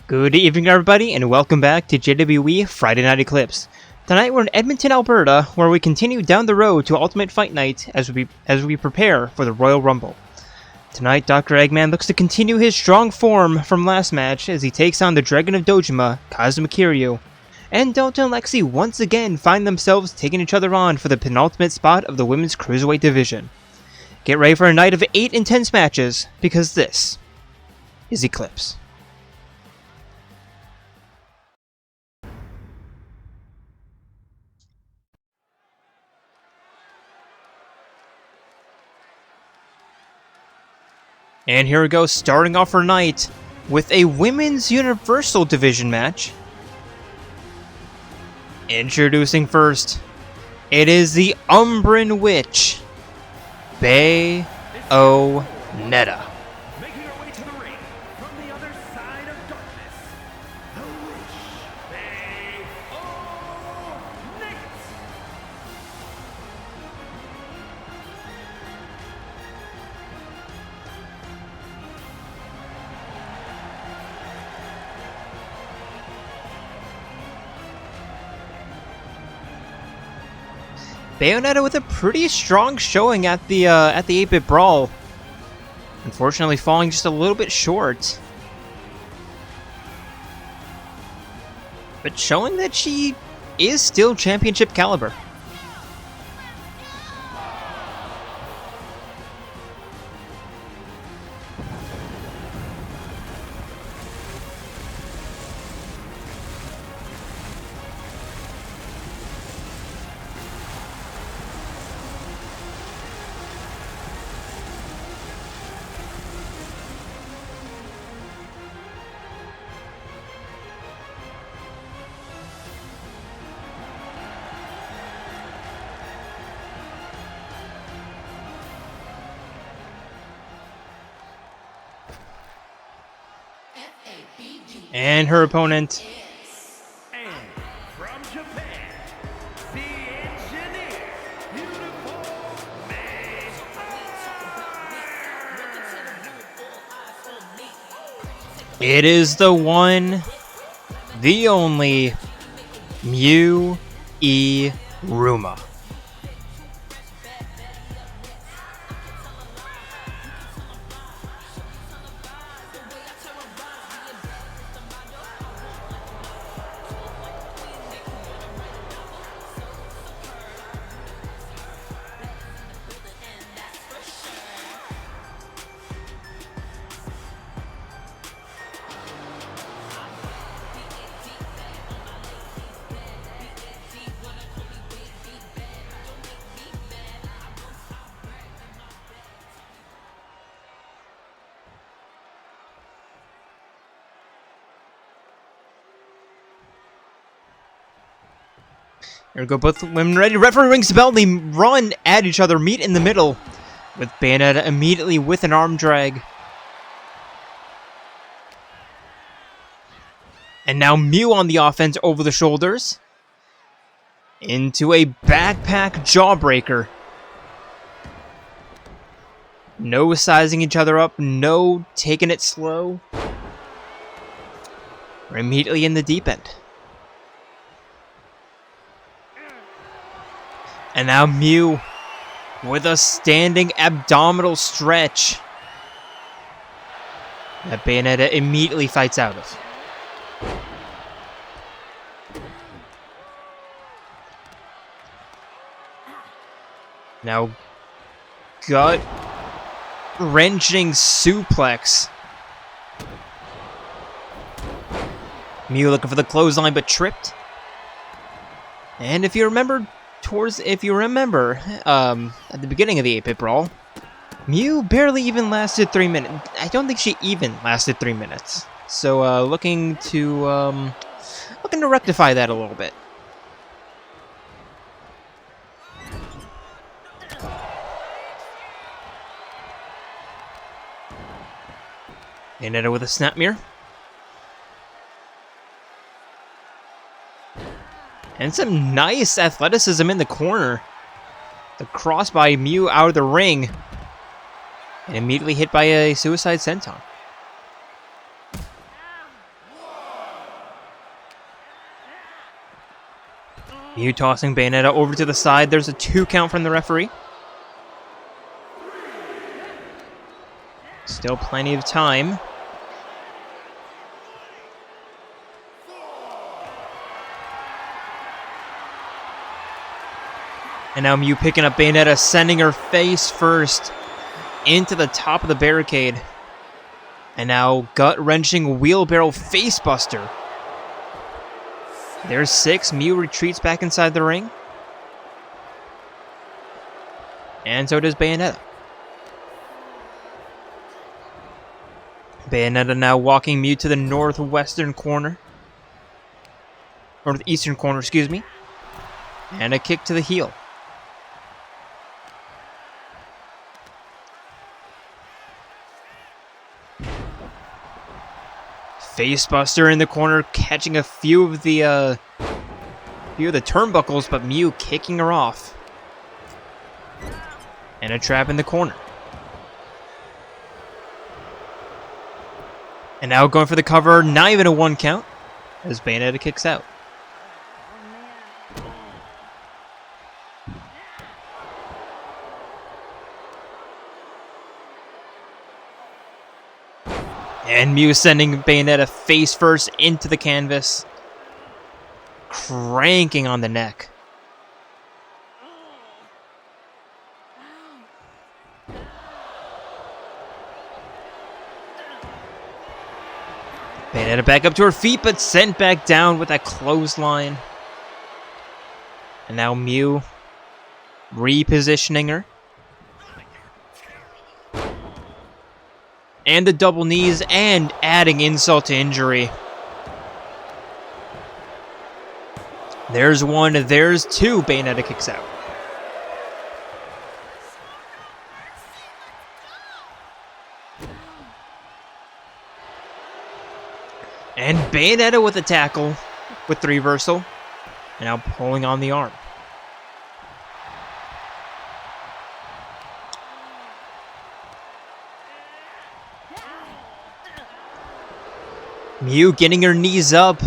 Good evening, everybody, and welcome back to JWE Friday Night Eclipse. Tonight we're in Edmonton, Alberta, where we continue down the road to Ultimate Fight Night as we prepare for the Royal Rumble. Tonight, Dr. Eggman looks to continue his strong form from last match as he takes on the Dragon of Dojima, Kazuma Kiryu. And Delta and Lexi once again find themselves taking each other on for the penultimate spot of the Women's Cruiserweight division. Get ready for a night of 8 intense matches, because this is Eclipse. And here we go, starting off our night with a Women's Universal Division match. Introducing first, it is the Umbran Witch, Bayonetta. Making her way to the ring from the other side of darkness, the witch, Bayonetta. Bayonetta with a pretty strong showing at the 8-bit brawl. Unfortunately, falling just a little bit short, but showing that she is still championship caliber. And her opponent, And from Japan, the engineer, beautiful May. it is the one, the only, Iruma. Here we go, both women ready. Referee rings the bell, they run at each other, meet in the middle, with Bayonetta immediately with an arm drag. And now Mew on the offense over the shoulders. Into a backpack jawbreaker. No sizing each other up, no taking it slow. We're immediately in the deep end. And now Mew with a standing abdominal stretch that Bayonetta immediately fights out of. Now, gut-wrenching suplex. Mew looking for the clothesline, but tripped. And if you remember, at the beginning of the 8-bit brawl, Mew barely even lasted 3 minutes. I don't think she even lasted 3 minutes. So looking to rectify that a little bit. Bayonetta with a snap mirror. And some nice athleticism in the corner. The cross by Mew out of the ring. And immediately hit by a suicide senton. Miu tossing Bayonetta over to the side. There's a 2 count from the referee. Still plenty of time. And now Miu picking up Bayonetta, sending her face first into the top of the barricade. And now gut-wrenching wheelbarrow facebuster. There's 6. Miu retreats back inside the ring. And so does Bayonetta. Bayonetta now walking Miu to the northwestern corner. Northeastern corner, excuse me. And a kick to the heel. Facebuster in the corner, catching a few of the turnbuckles, but Miu kicking her off. And a trap in the corner. And now going for the cover, not even a 1 count, as Bayonetta kicks out. And Miu sending Bayonetta face first into the canvas. Cranking on the neck. Bayonetta back up to her feet, but sent back down with that clothesline. And now Miu repositioning her. And the double knees, and adding insult to injury. There's 1, there's 2. Bayonetta kicks out. And Bayonetta with a tackle, with the reversal. And now pulling on the arm. Miu getting her knees up.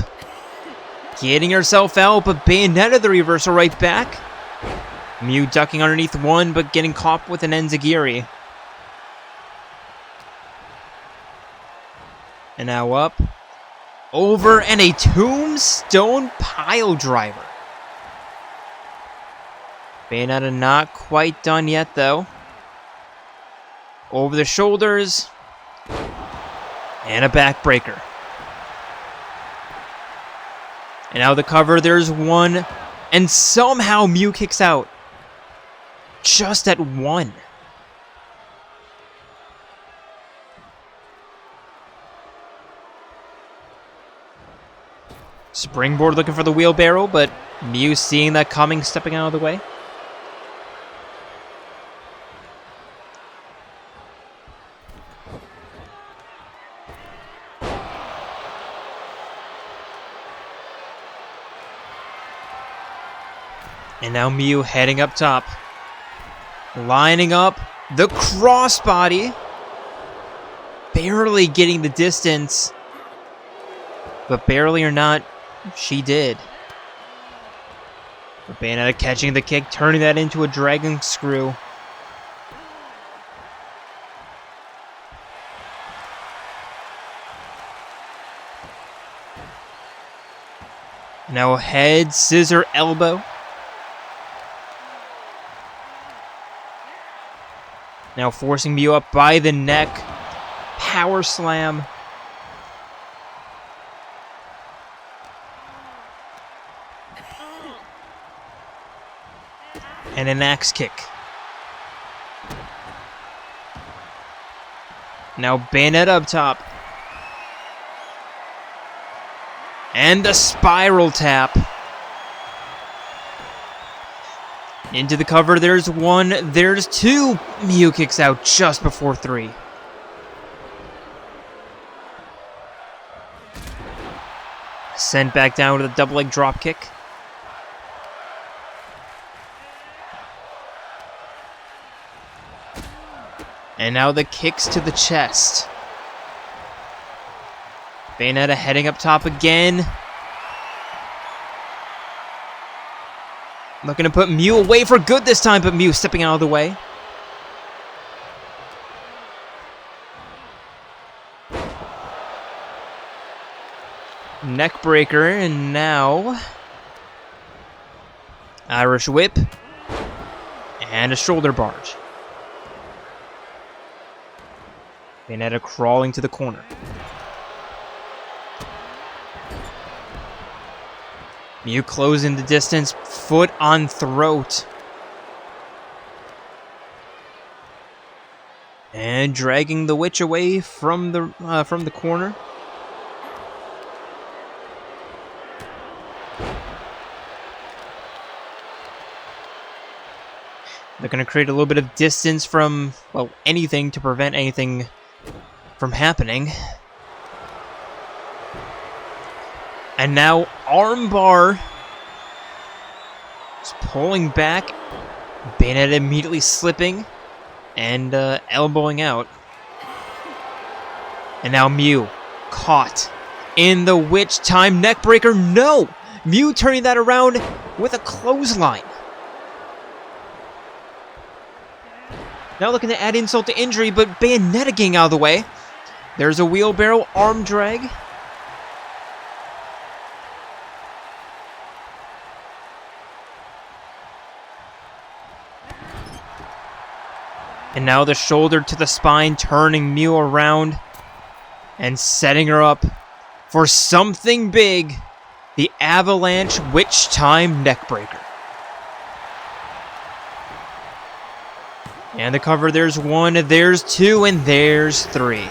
Getting herself out, but Bayonetta the reversal right back. Miu ducking underneath 1, but getting caught with an enziguri. And now up. Over, and a tombstone pile driver. Bayonetta not quite done yet, though. Over the shoulders. And a backbreaker. And now the cover, there's 1. And somehow Miu kicks out. Just at 1. Springboard looking for the wheelbarrow, but Miu seeing that coming, stepping out of the way. And now Miu heading up top. Lining up the crossbody. Barely getting the distance. But barely or not, she did. But Bayonetta catching the kick, turning that into a dragon screw. Now head, scissor, elbow. Now forcing Miu up by the neck. Power slam. And an axe kick. Now Bayonetta up top. And the spiral tap. Into the cover, there's 1, there's 2. Miu kicks out just before 3. Sent back down with a double leg drop kick. And now the kicks to the chest. Bayonetta heading up top again. Looking to put Mew away for good this time, but Mew stepping out of the way. Neckbreaker, and now Irish Whip and a shoulder barge. Bayonetta crawling to the corner. Mew closing the distance, foot on throat. And dragging the witch away from the corner. They're going to create a little bit of distance from, well, anything to prevent anything from happening. And now armbar is pulling back. Bayonetta immediately slipping and elbowing out. And now Mew caught in the witch time neckbreaker. No! Mew turning that around with a clothesline. Now looking to add insult to injury, but Bayonetta getting out of the way. There's a wheelbarrow arm drag. And now the shoulder to the spine, turning Mew around and setting her up for something big. The Avalanche Witch Time Neckbreaker. And the cover, there's one, there's two, and there's three.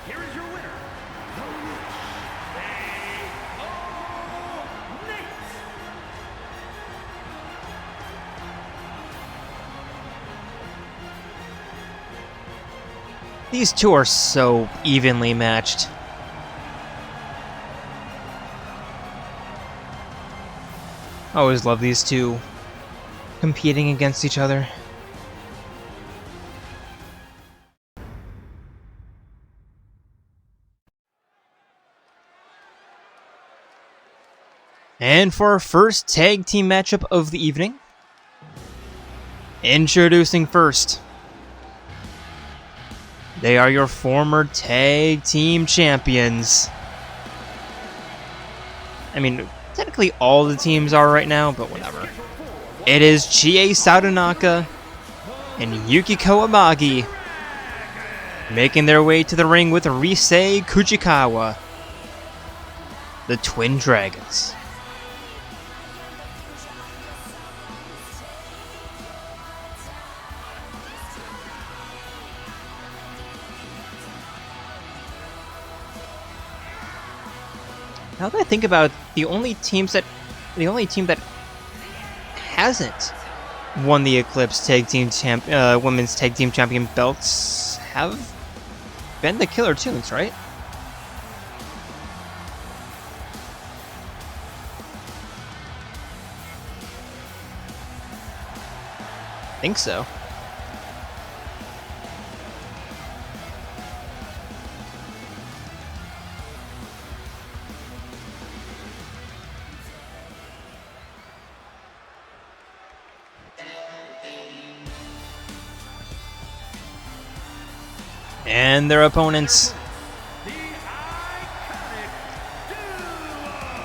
Here is your winner, the Bayonetta. These two are so evenly matched. I always love these two competing against each other. And for our first tag team matchup of the evening, introducing first, they are your former tag team champions. I mean, technically all the teams are right now, but whatever. It is Chie Sadonaka and Yukiko Amagi making their way to the ring with Risei Kujikawa, the Twin Dragons. Now that I think about it, the only team that hasn't won the Eclipse women's tag team champion belts have been the Killer Tunes, right? I think so. And their opponents. The iconic duo.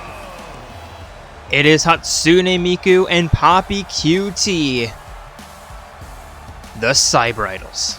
It is Hatsune Miku and Poppy QT, the Cyber Idols.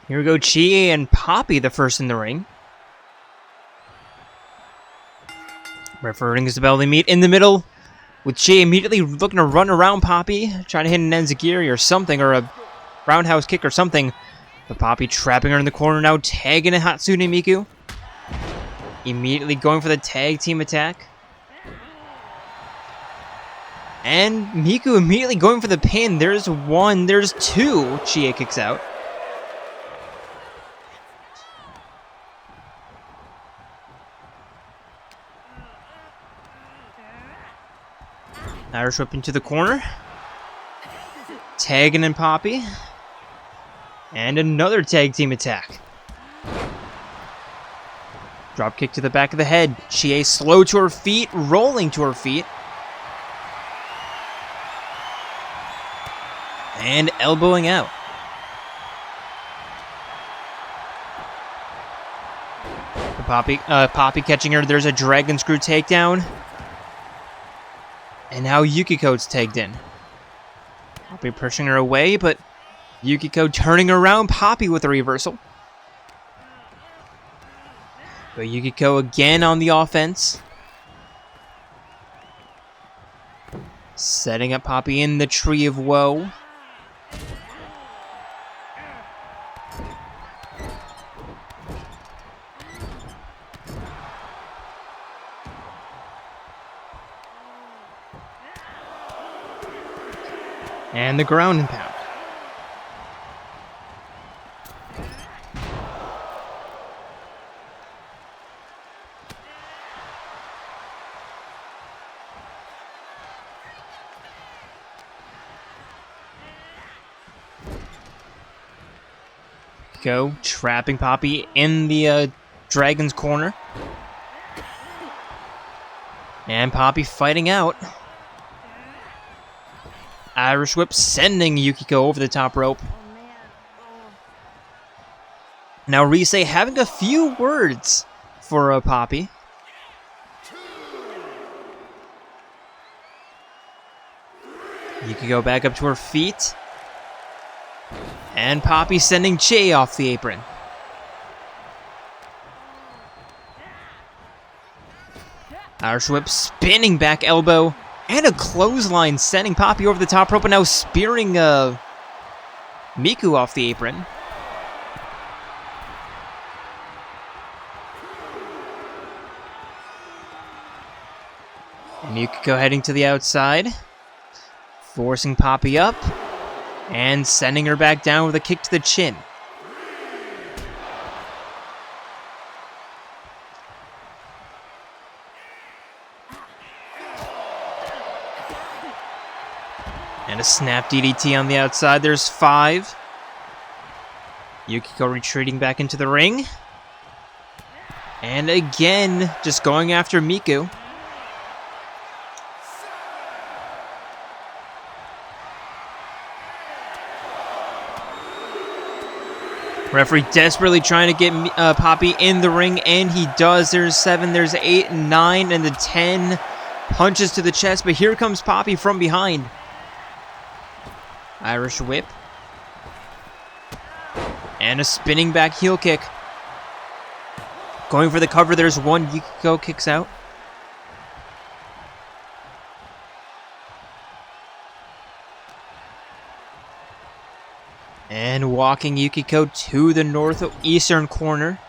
Here we go, Chie and Poppy the first in the ring. Referring is the bell, they meet in the middle, with Chie immediately looking to run around Poppy, trying to hit an enziguri or something, or a roundhouse kick or something. But Poppy trapping her in the corner now, tagging a Hatsune Miku. Immediately going for the tag team attack. And Miku immediately going for the pin. There's one, there's two. Chie kicks out. Irish whip into the corner. Tagging in Poppy. And another tag team attack. Drop kick to the back of the head. Chie slow to her feet, rolling to her feet. And elbowing out. Poppy catching her. There's a dragon screw takedown. And now Yukiko's tagged in. Poppy pushing her away, but Yukiko turning around Poppy with a reversal. But Yukiko again on the offense. Setting up Poppy in the Tree of Woe. And the ground and pound. Go trapping Poppy in the Dragon's corner. And Poppy fighting out. Irish whip sending Yukiko over the top rope. Now Rise having a few words for Poppy. Yukiko back up to her feet. And Poppy sending Chie off the apron. Irish whip spinning back elbow. And a clothesline sending Poppy over the top rope and now spearing Miku off the apron. And Yukiko heading to the outside. Forcing Poppy up. And sending her back down with a kick to the chin. And a snap DDT on the outside. There's 5. Yukiko retreating back into the ring. And again, just going after Miku. Referee desperately trying to get Poppy in the ring, and he does. There's 7, there's 8, 9, and the 10 punches to the chest. But here comes Poppy from behind. Irish whip. And a spinning back heel kick. Going for the cover, there's 1. Yukiko kicks out. And walking Yukiko to the northeastern corner.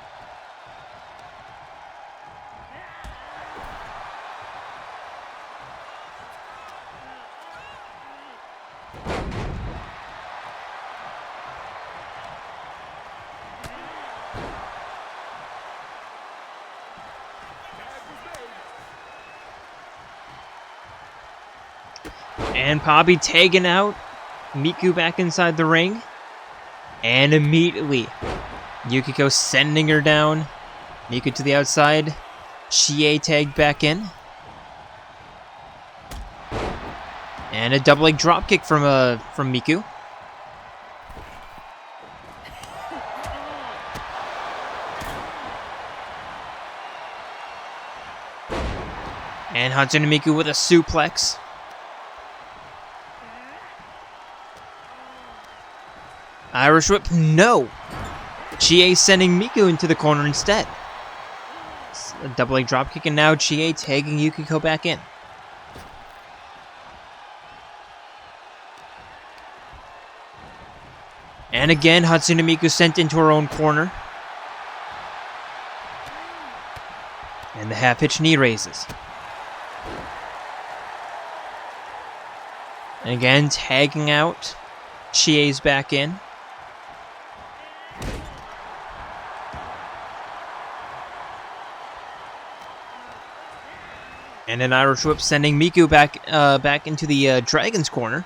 And Poppy tagging out Miku back inside the ring. And immediately, Yukiko sending her down. Miku to the outside. Chie tagged back in. And a double leg dropkick from Miku. And Hatsune Miku with a suplex. Irish whip, no. Chie sending Miku into the corner instead. A double leg dropkick, and now Chie tagging Yukiko back in. And again, Hatsune Miku sent into her own corner. And the half-pitch knee raises. And again, tagging out. Chie's back in. And an Irish whip sending Miku back into the Dragon's corner.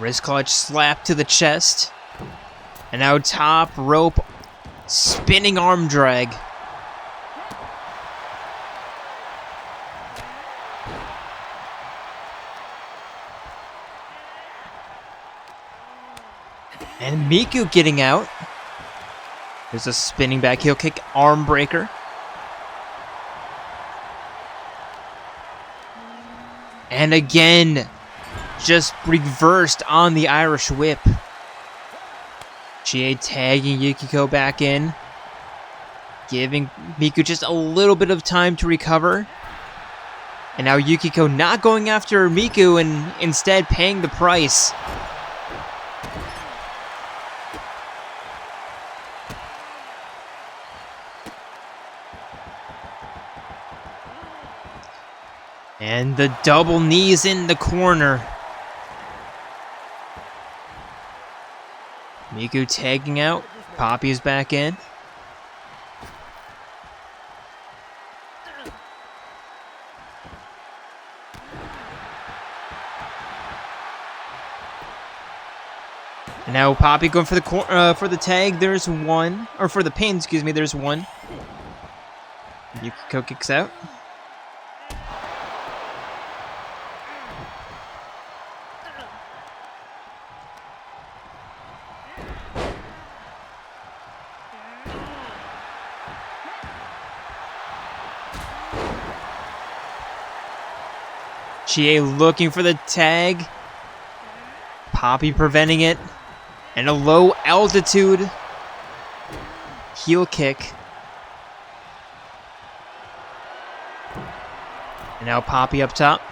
Wrist clutch slap to the chest. And now top rope spinning arm drag. And Miku getting out. There's a spinning back heel kick, arm breaker. And again, just reversed on the Irish whip. Chie tagging Yukiko back in. Giving Miku just a little bit of time to recover. And now Yukiko not going after Miku and instead paying the price. And the double knees in the corner. Miku tagging out. Poppy's back in. And now Poppy going for the tag. There's one, or for the pin. Excuse me. There's one. Yukiko kicks out. Chie looking for the tag. Poppy preventing it. And a low altitude heel kick. And now Poppy up top.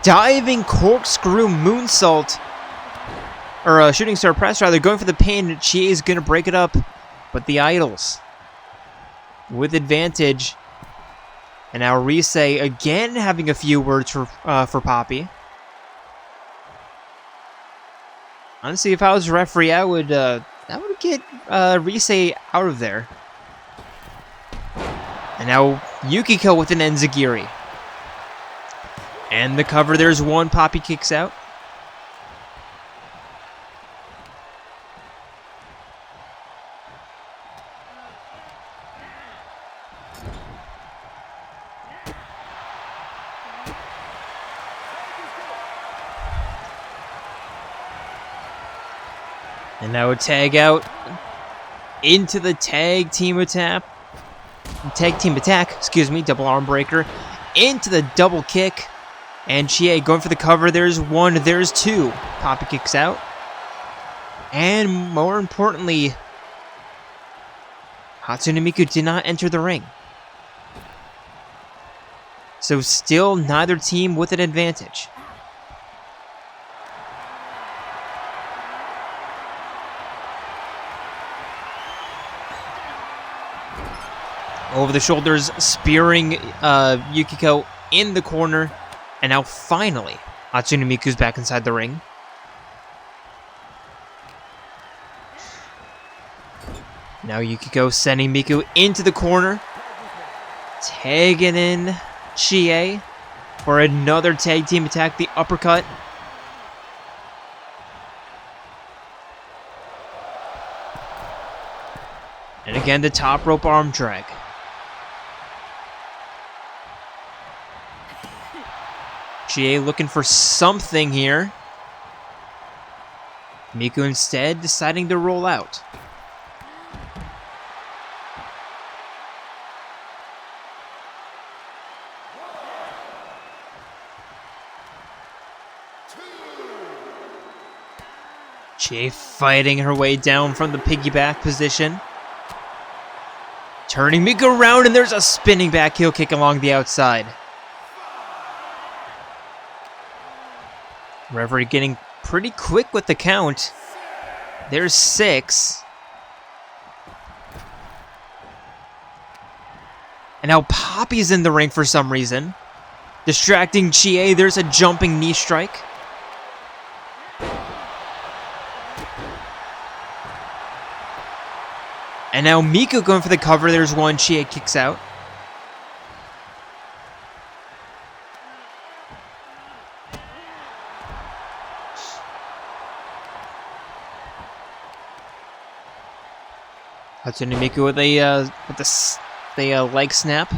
Diving corkscrew moonsault. Or a shooting star press rather. Going for the pin. Chie is going to break it up. But the Idols with advantage. And now Rise again having a few words for Poppy. Honestly, if I was a referee, I would get Rise out of there. And now Yukiko with an enzigiri. And the cover, there's one. Poppy kicks out. And now a tag out into the tag team attack. Tag team attack, excuse me, double arm breaker. Into the double kick. And Chie going for the cover. There's one, there's two. Poppy kicks out. And more importantly, Hatsune Miku did not enter the ring. So still neither team with an advantage. Over the shoulders, spearing Yukiko in the corner. And now finally, Hatsune Miku's back inside the ring. Now Yukiko sending Miku into the corner. Tagging in Chie for another tag team attack, the uppercut. And again, the top rope arm drag. Chie looking for something here. Miku instead deciding to roll out. Jay fighting her way down from the piggyback position. Turning Mika around, and there's a spinning back heel kick along the outside. Referee getting pretty quick with the count. There's 6. And now Poppy's in the ring for some reason. Distracting Chie. There's a jumping knee strike. And now Miku going for the cover. There's one. Chie kicks out. Hatsune Miku with the leg snap.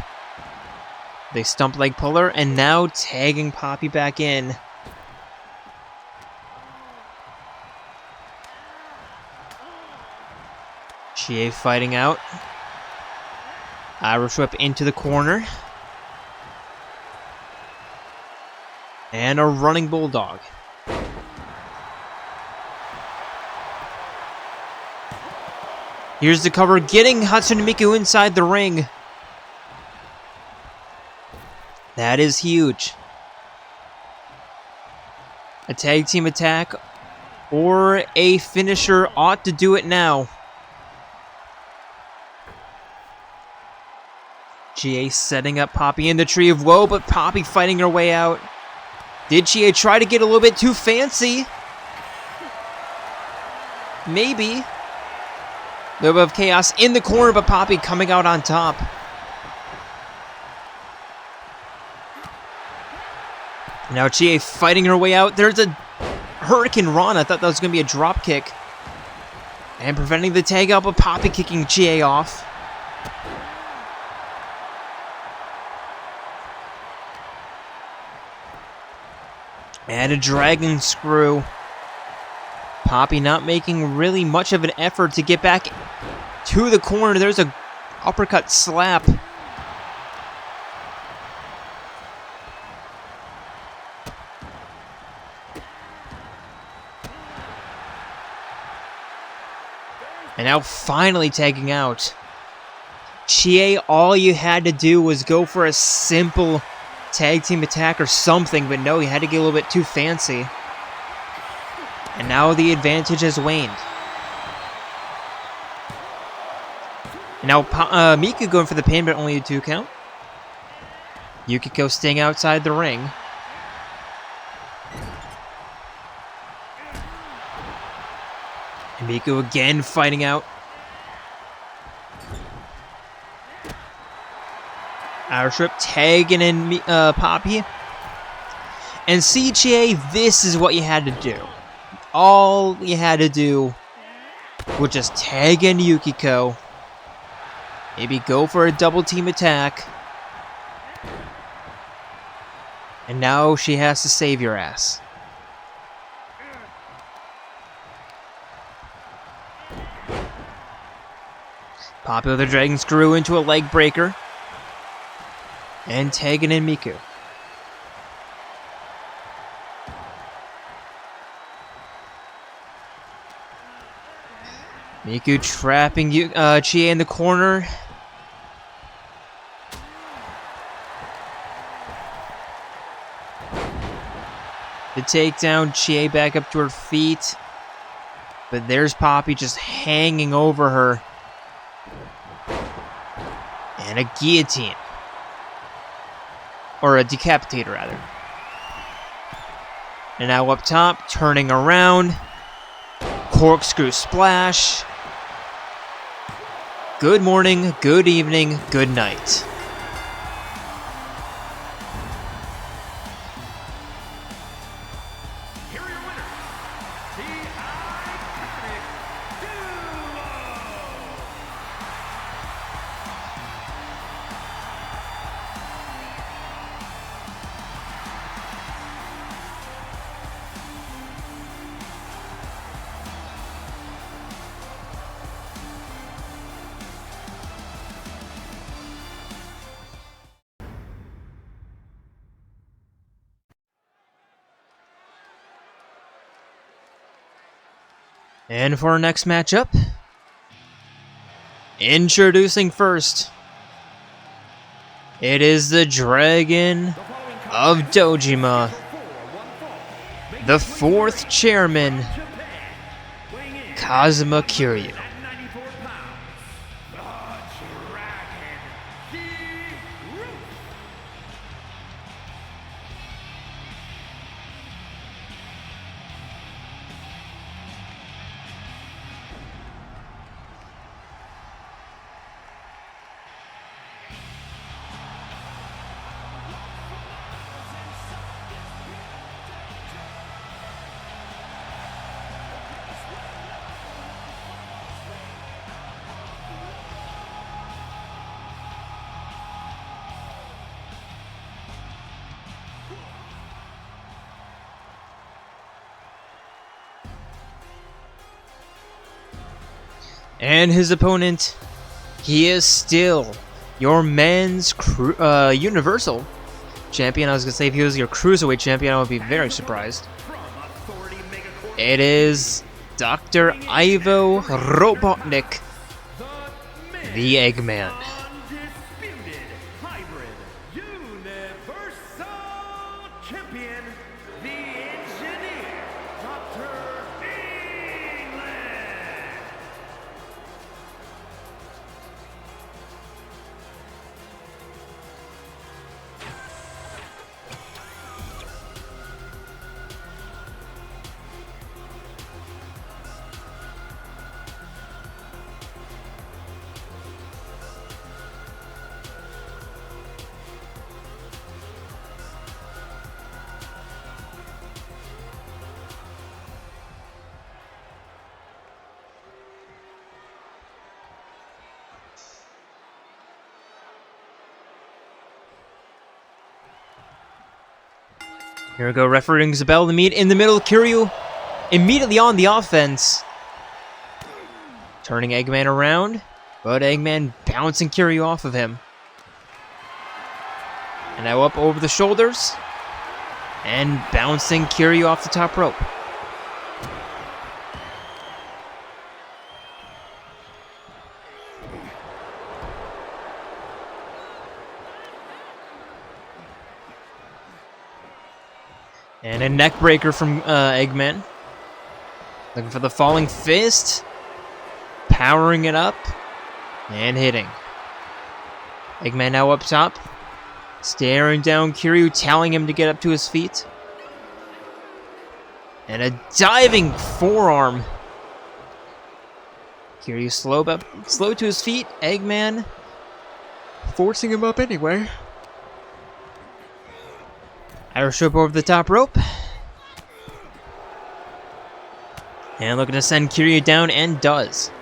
They stump leg puller, and now tagging Poppy back in. Chie fighting out. Irish whip into the corner. And a running bulldog. Here's the cover, getting Hatsune Miku inside the ring. That is huge. A tag team attack or a finisher ought to do it now. Chie setting up Poppy in the Tree of Woe, but Poppy fighting her way out. Did Chie try to get a little bit too fancy? Maybe. A little bit of chaos in the corner, but Poppy coming out on top. Now Chie fighting her way out. There's a Hurricane Run. I thought that was going to be a drop kick. And preventing the tag out, but Poppy kicking Chie off. And a dragon screw. Poppy not making really much of an effort to get back to the corner. There's a uppercut slap. And now finally tagging out. Chie, all you had to do was go for a simple tag team attack or something, but no, you had to get a little bit too fancy. And now the advantage has waned. And now Miku going for the pin, but only a 2 count. Yukiko staying outside the ring. And Miku again fighting out. Irish whip tagging in Poppy. And see, Chie, this is what you had to do. All you had to do was just tag in Yukiko. Maybe go for a double team attack. And now she has to save your ass. Poppy with a dragon screw into a leg breaker. And tagging in Miku. Miku trapping Chie in the corner. The takedown, Chie back up to her feet. But there's Poppy just hanging over her. And a guillotine. Or a decapitator, rather. And now up top, turning around. Corkscrew splash. Good morning, good evening, good night. Here are your winners, D.I.C.E. And for our next matchup, introducing first, it is the Dragon of Dojima, the fourth chairman, Kazuma Kiryu. And his opponent, he is still your men's Universal Champion. I was going to say, if he was your Cruiserweight Champion, I would be very surprised. It is Dr. Ivo Robotnik, the Eggman. Here we go, referee rings the bell to meet in the middle. Kiryu immediately on the offense. Turning Eggman around, but Eggman bouncing Kiryu off of him. And now up over the shoulders, and bouncing Kiryu off the top rope. And a neck breaker from Eggman. Looking for the falling fist. Powering it up. And hitting. Eggman now up top. Staring down Kiryu, telling him to get up to his feet. And a diving forearm. Kiryu slow to his feet. Eggman forcing him up anyway. Irish whip over the top rope. And looking to send Kiryu down, and does.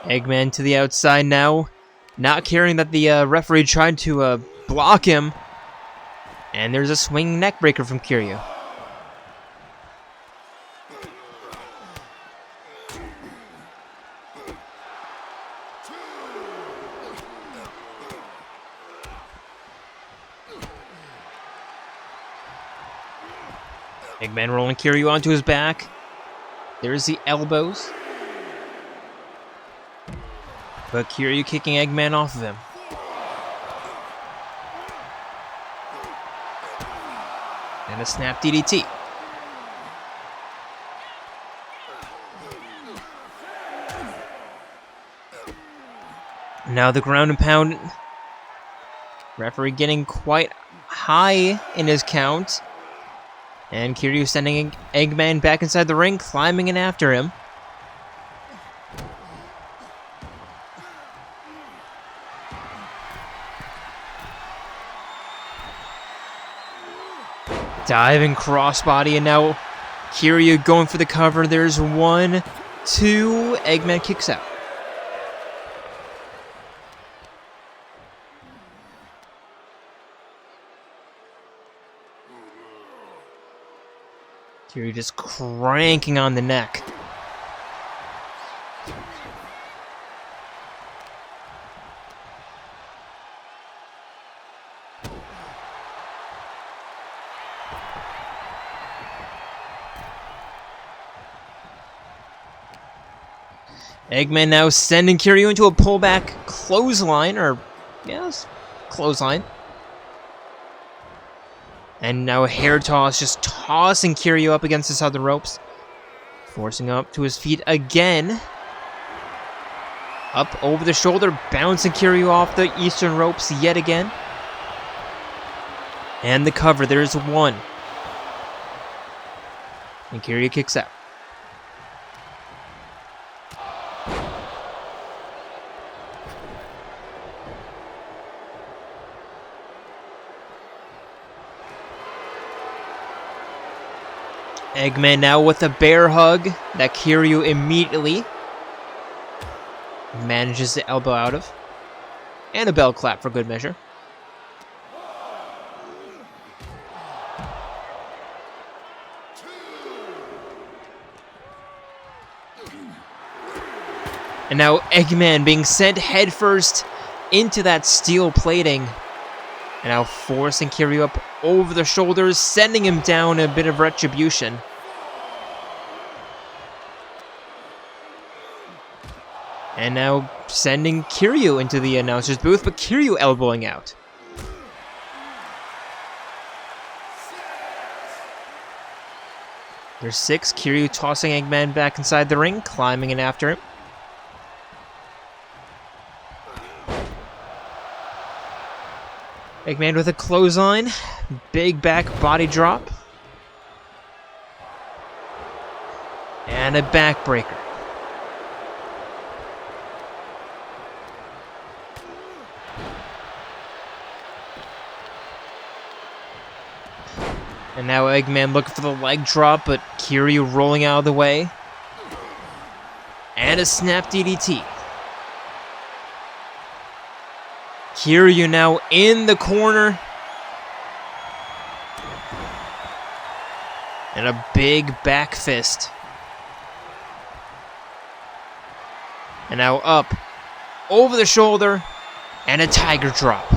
Eggman to the outside now. Not caring that the referee tried to block him. And there's a swinging neck breaker from Kiryu. Eggman rolling Kiryu onto his back. There's the elbows. But Kiryu kicking Eggman off of him. And a snap DDT. Now the ground and pound. Referee getting quite high in his count. And Kiryu sending Eggman back inside the ring, climbing in after him. Diving crossbody, and now Kiryu going for the cover. There's 1, 2. Eggman kicks out. Kiryu just cranking on the neck. Eggman now sending Kiryu into a pullback clothesline, or yes, clothesline. And now a hair toss, just tossing Kiryu up against the southern ropes. Forcing up to his feet again. Up over the shoulder, bouncing Kiryu off the eastern ropes yet again. And the cover, there's one. And Kiryu kicks out. Eggman now with a bear hug that Kiryu immediately manages to elbow out of. And a bell clap for good measure. And now Eggman being sent headfirst into that steel plating. And now forcing Kiryu up over the shoulders, sending him down a bit of retribution. And now sending Kiryu into the announcer's booth, but Kiryu elbowing out. There's 6, Kiryu tossing Eggman back inside the ring, climbing in after him. Eggman with a clothesline, big back body drop, and a backbreaker. And now Eggman looking for the leg drop, but Kiryu rolling out of the way. And a snap DDT. Kiryu now in the corner. And a big back fist. And now up, over the shoulder, and a tiger drop.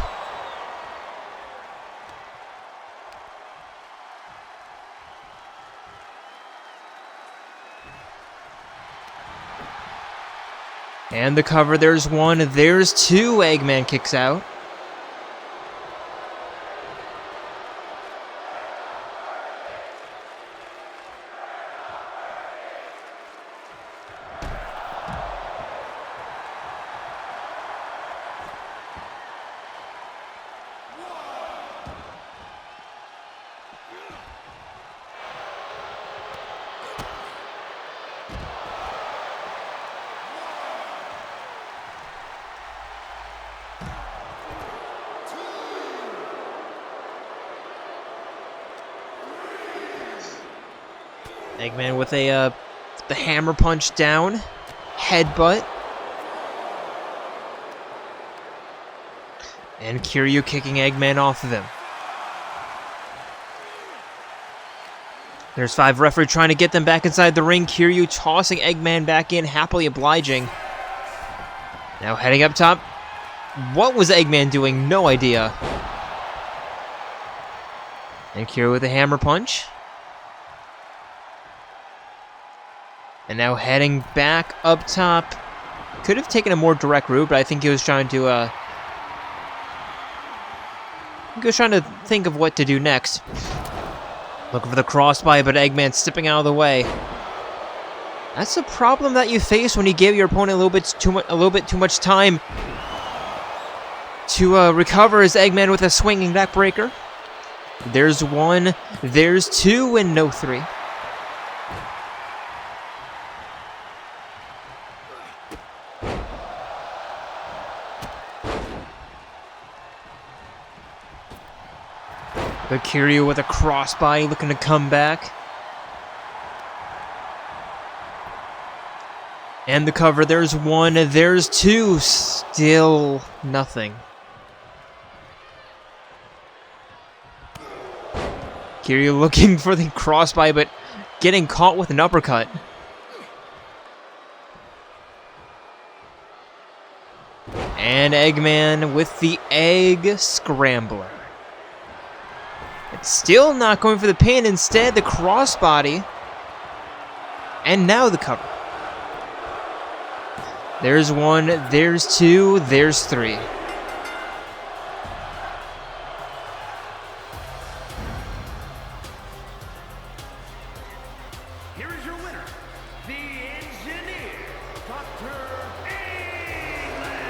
And the cover, there's 1, there's 2, Eggman kicks out. Eggman with a the hammer punch down, headbutt, and Kiryu kicking Eggman off of him. There's 5, referee trying to get them back inside the ring. Kiryu tossing Eggman back in, happily obliging. Now heading up top. What was Eggman doing? No idea. And Kiryu with a hammer punch. And now heading back up top. Could have taken a more direct route, but I think he was trying to think of what to do next. Looking for the crossbody, but Eggman stepping out of the way. That's a problem that you face when you give your opponent a little bit too much time to recover. As Eggman with a swinging backbreaker. There's 1, there's 2, and no 3. But Kiryu with a crossbody looking to come back. And the cover, there's 1, there's 2, still nothing. Kiryu looking for the crossbody, but getting caught with an uppercut. And Eggman with the Egg Scrambler. It's still not going for the pin, instead the crossbody. And now the cover. There's one, there's two, there's three. Here is your winner, the Engineer, Dr. Eggman.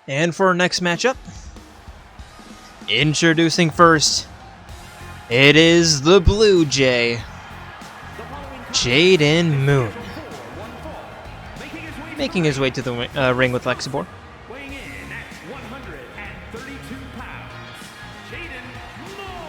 And for our next matchup, introducing first, it is the Blue Jay, Jayden Moon, making his way to the ring with Lexibor. Weighing in at 132 pounds, Jayden Moore.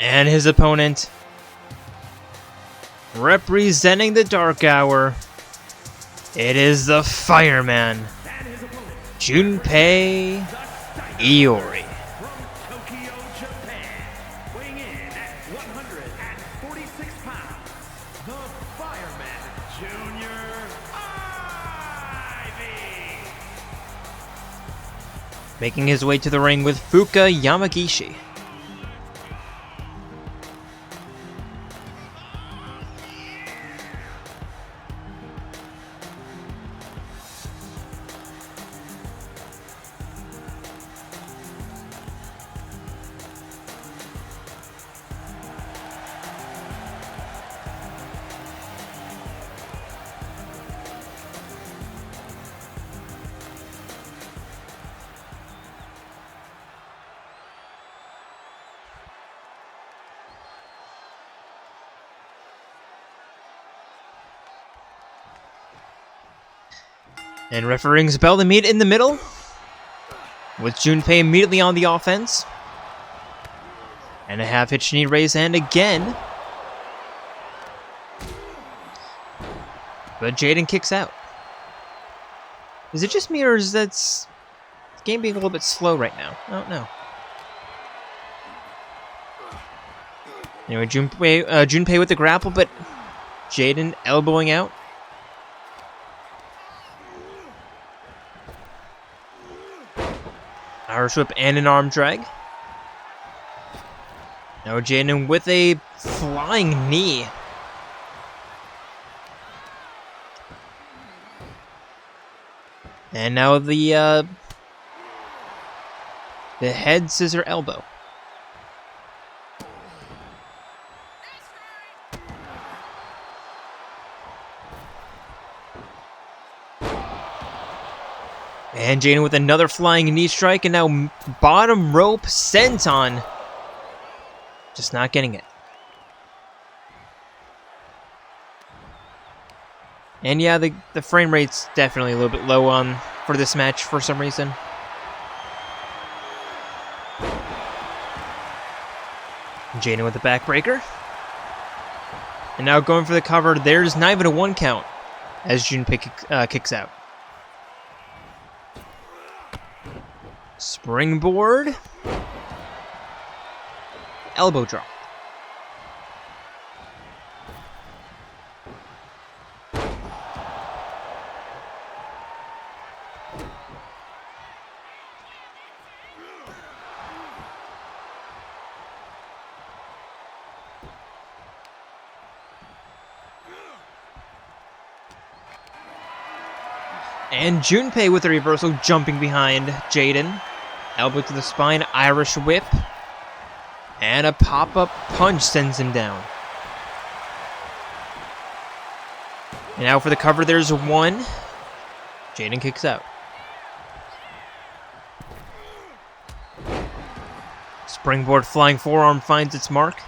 And his opponent, representing the Dark Hour, it is the Fireman, Junpei Iori. From Tokyo, Japan, weighing in at 146 pounds, the Fireman Junior Ivy. Making his way to the ring with Fuka Yamagishi. And referee rings a bell to meet in the middle, with Junpei immediately on the offense. And a half-hitch knee raise hand again. But Jayden kicks out. Is it just me, or is the game being a little bit slow right now? I don't know. Anyway, Junpei with the grapple, but Jayden elbowing out. Irish whip and an arm drag. Now Jayden with a flying knee. And now the head scissor elbow. And Jayden with another flying knee strike, and now bottom rope senton. Just not getting it. And yeah, the frame rate's definitely a little bit low for this match for some reason. Jayden with the backbreaker. And now going for the cover, there's not even a 1 count as Junpei kicks out. Springboard. elbow drop. And Junpei with the reversal, jumping behind Jayden. Elbow to the spine, Irish whip. And a pop-up punch sends him down. And now for the cover, there's one. Jayden kicks out. Springboard flying forearm finds its mark.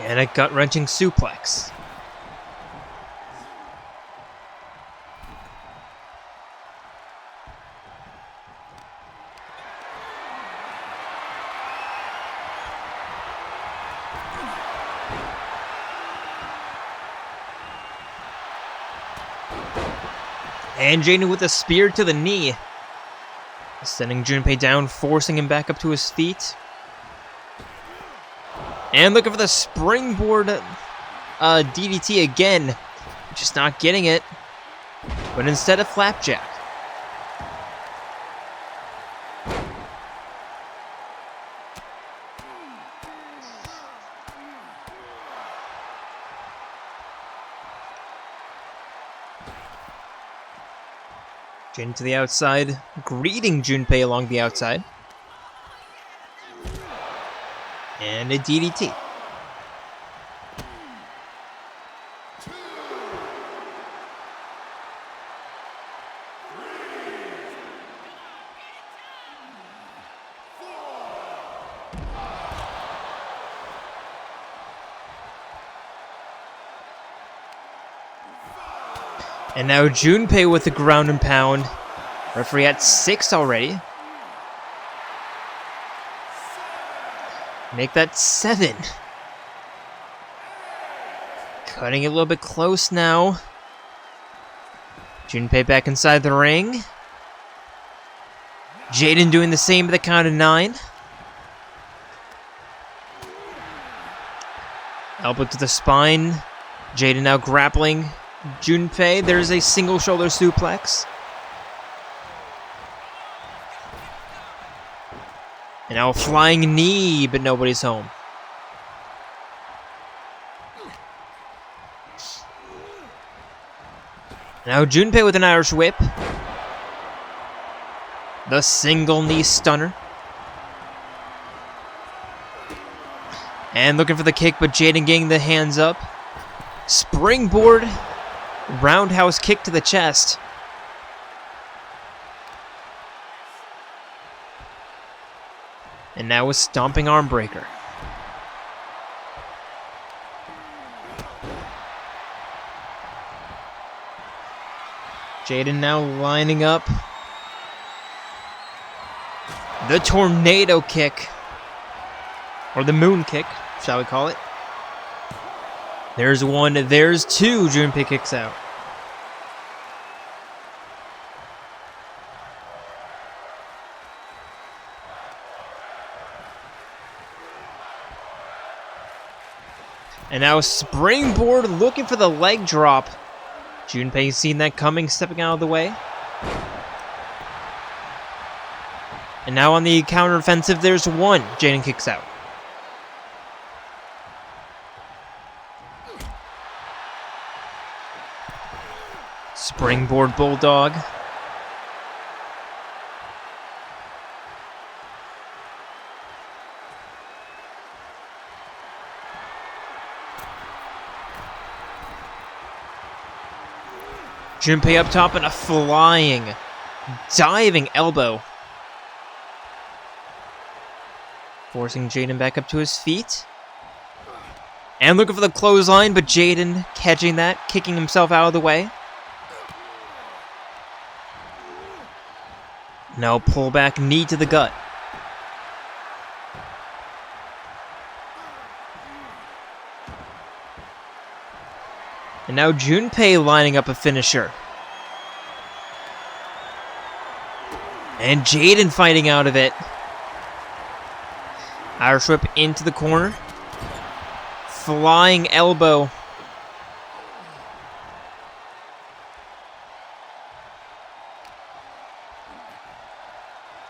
And a gut-wrenching suplex. And Jayden with a spear to the knee. Sending Junpei down, forcing him back up to his feet. And looking for the springboard DDT again. Just not getting it. But instead a flapjack. Jayden to the outside, greeting Junpei along the outside. And a DDT. And now Junpei with the ground and pound. Referee at 6 already. Make that 7. Cutting it a little bit close now. Junpei back inside the ring. Jayden doing the same at the count of 9. Elbow to the spine. Jayden now grappling Junpei. There's a single shoulder suplex. And now a flying knee, but nobody's home. Now Junpei with an Irish whip. The single knee stunner. And looking for the kick, but Jayden getting the hands up. Springboard. Roundhouse kick to the chest. And now a stomping arm breaker. Jayden now lining up. The tornado kick. Or the moon kick, shall we call it. There's one, there's two. Junpei kicks out. And now springboard looking for the leg drop. Junpei seen that coming, stepping out of the way. And now on the counteroffensive, there's one. Jayden kicks out. Springboard bulldog. Junpei up top and a flying, diving elbow. Forcing Jayden back up to his feet. And looking for the clothesline, but Jayden catching that, kicking himself out of the way. Now pull back knee to the gut. And now Junpei lining up a finisher. And Jayden fighting out of it. Irish whip into the corner. Flying elbow.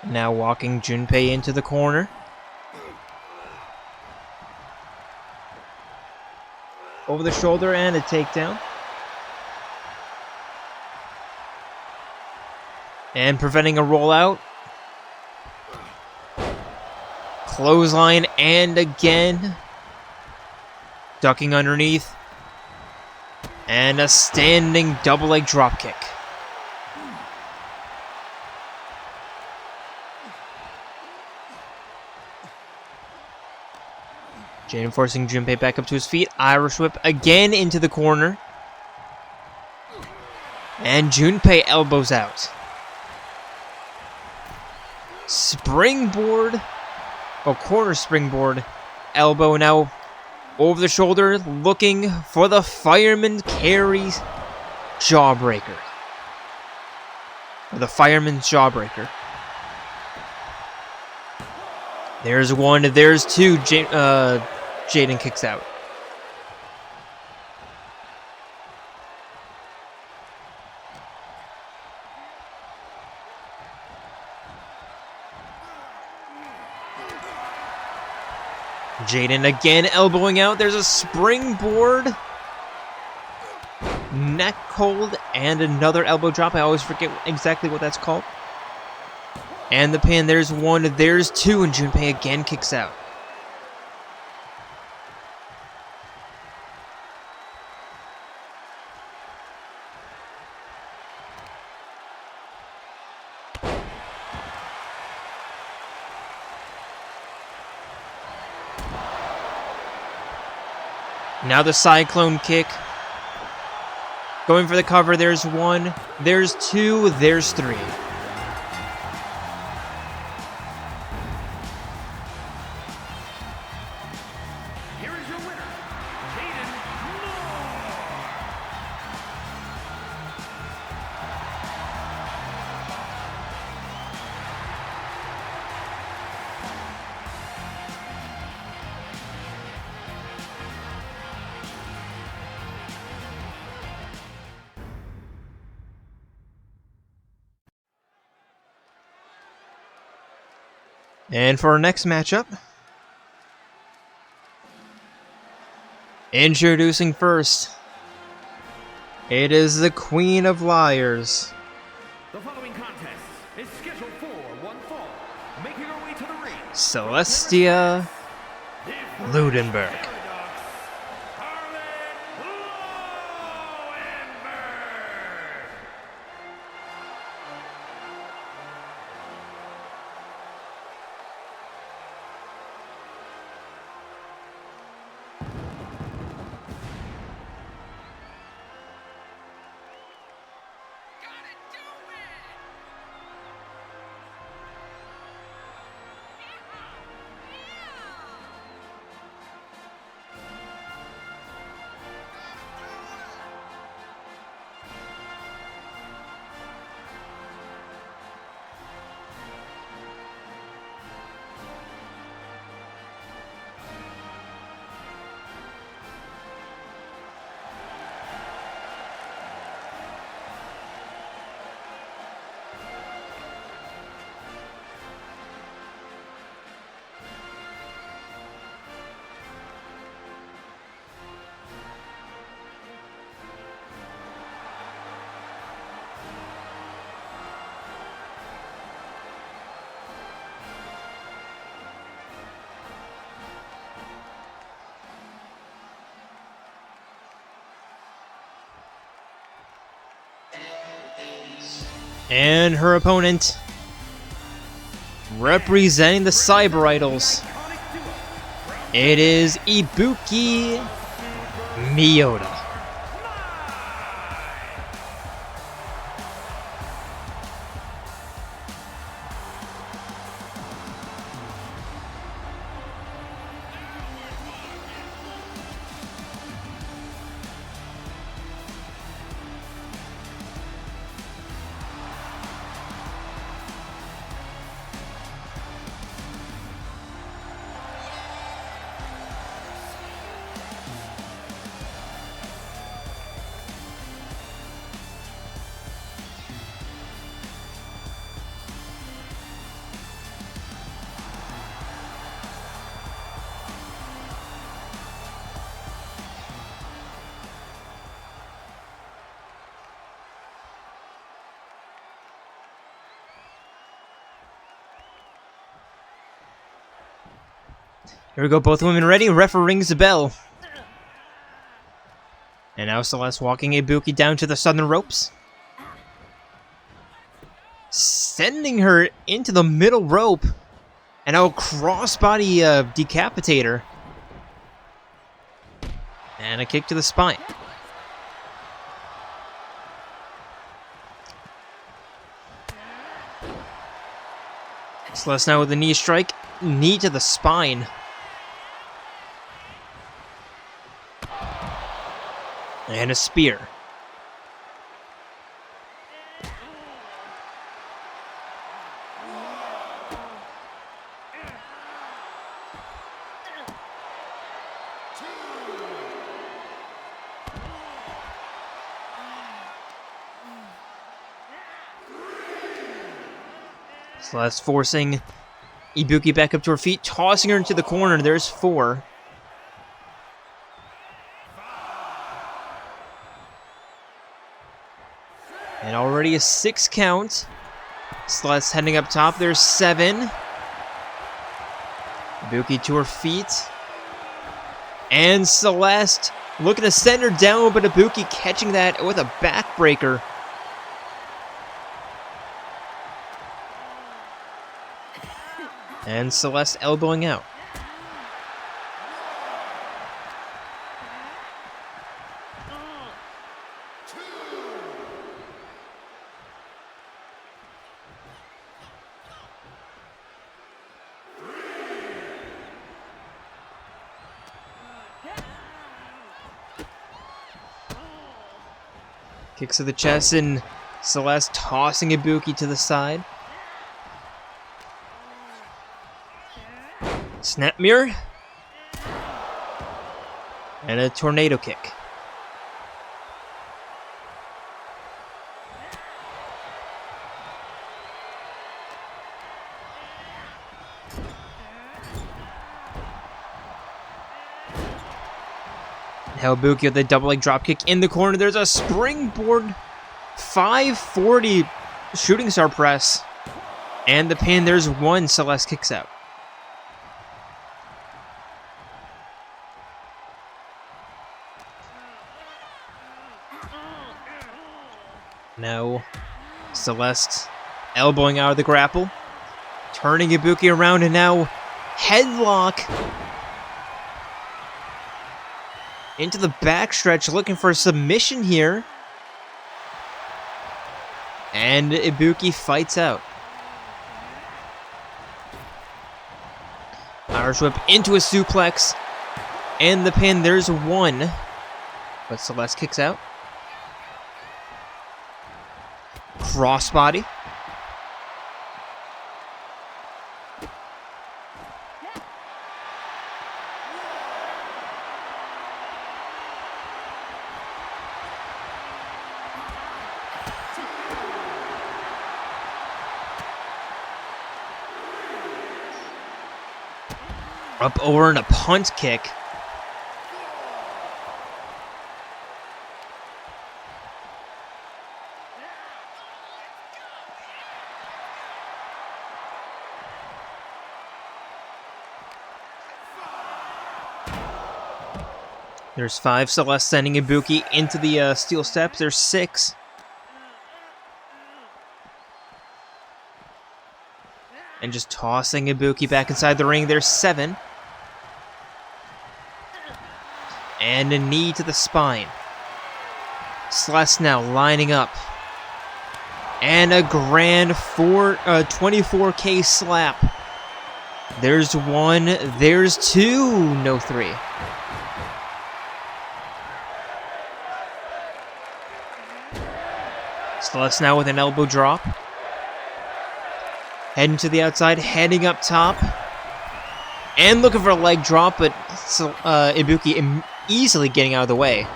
Now walking Junpei into the corner. Over the shoulder and a takedown. And preventing a rollout. Clothesline and again. Ducking underneath. And a standing double leg dropkick. Jayden forcing Junpei back up to his feet. Irish whip again into the corner. And Junpei elbows out. Springboard. Oh, corner springboard. Elbow now over the shoulder. Looking for the fireman carry jawbreaker. Or the fireman's jawbreaker. There's one. There's two. Jayden kicks out. Jayden again elbowing out. There's a springboard. Neck hold and another elbow drop. I always forget exactly what that's called. And the pin. There's one. There's two. And Junpei again kicks out. Now the cyclone kick. Going for the cover. There's one. There's two. There's three. Here is your winner, Jayden. And for our next matchup, introducing first, it is the Queen of Liars, The following contest is scheduled for one fall. Making her way to the ring. Celestia Ludenberg. And her opponent, representing the Cyber Idols, it is Ibuki Mioda. Here we go, both women ready. Referee rings the bell. And now Celeste walking Ibuki down to the southern ropes. Sending her into the middle rope. And now a crossbody decapitator. And a kick to the spine. Celeste now with a knee strike. Knee to the spine. And a spear. Celeste forcing Ibuki back up to her feet, tossing her into the corner. There's 4. And already a 6 count. Celeste heading up top. There's 7. Ibuki to her feet. And Celeste looking to send her down, but Ibuki catching that with a backbreaker. And Celeste elbowing out. Kicks to the chest and Celeste tossing Ibuki to the side. Snap mirror. And a tornado kick. Now Ibuki with a double leg drop kick in the corner. There's a springboard 540 shooting star press. And the pin, there's 1. Celeste kicks out. Now, Celeste elbowing out of the grapple. Turning Ibuki around and now headlock. Into the backstretch, looking for a submission here. And Ibuki fights out. Irish whip into a suplex. And the pin, there's 1. But Celeste kicks out. Crossbody. Up over and a punt kick. There's 5. Celeste sending Ibuki into the steel steps. There's 6. And just tossing Ibuki back inside the ring. There's 7. And a knee to the spine. Celeste now lining up. And a grand 24K slap. There's 1. There's 2. No 3. Celeste now with an elbow drop. Heading to the outside, heading up top. And looking for a leg drop, but Ibuki easily getting out of the way.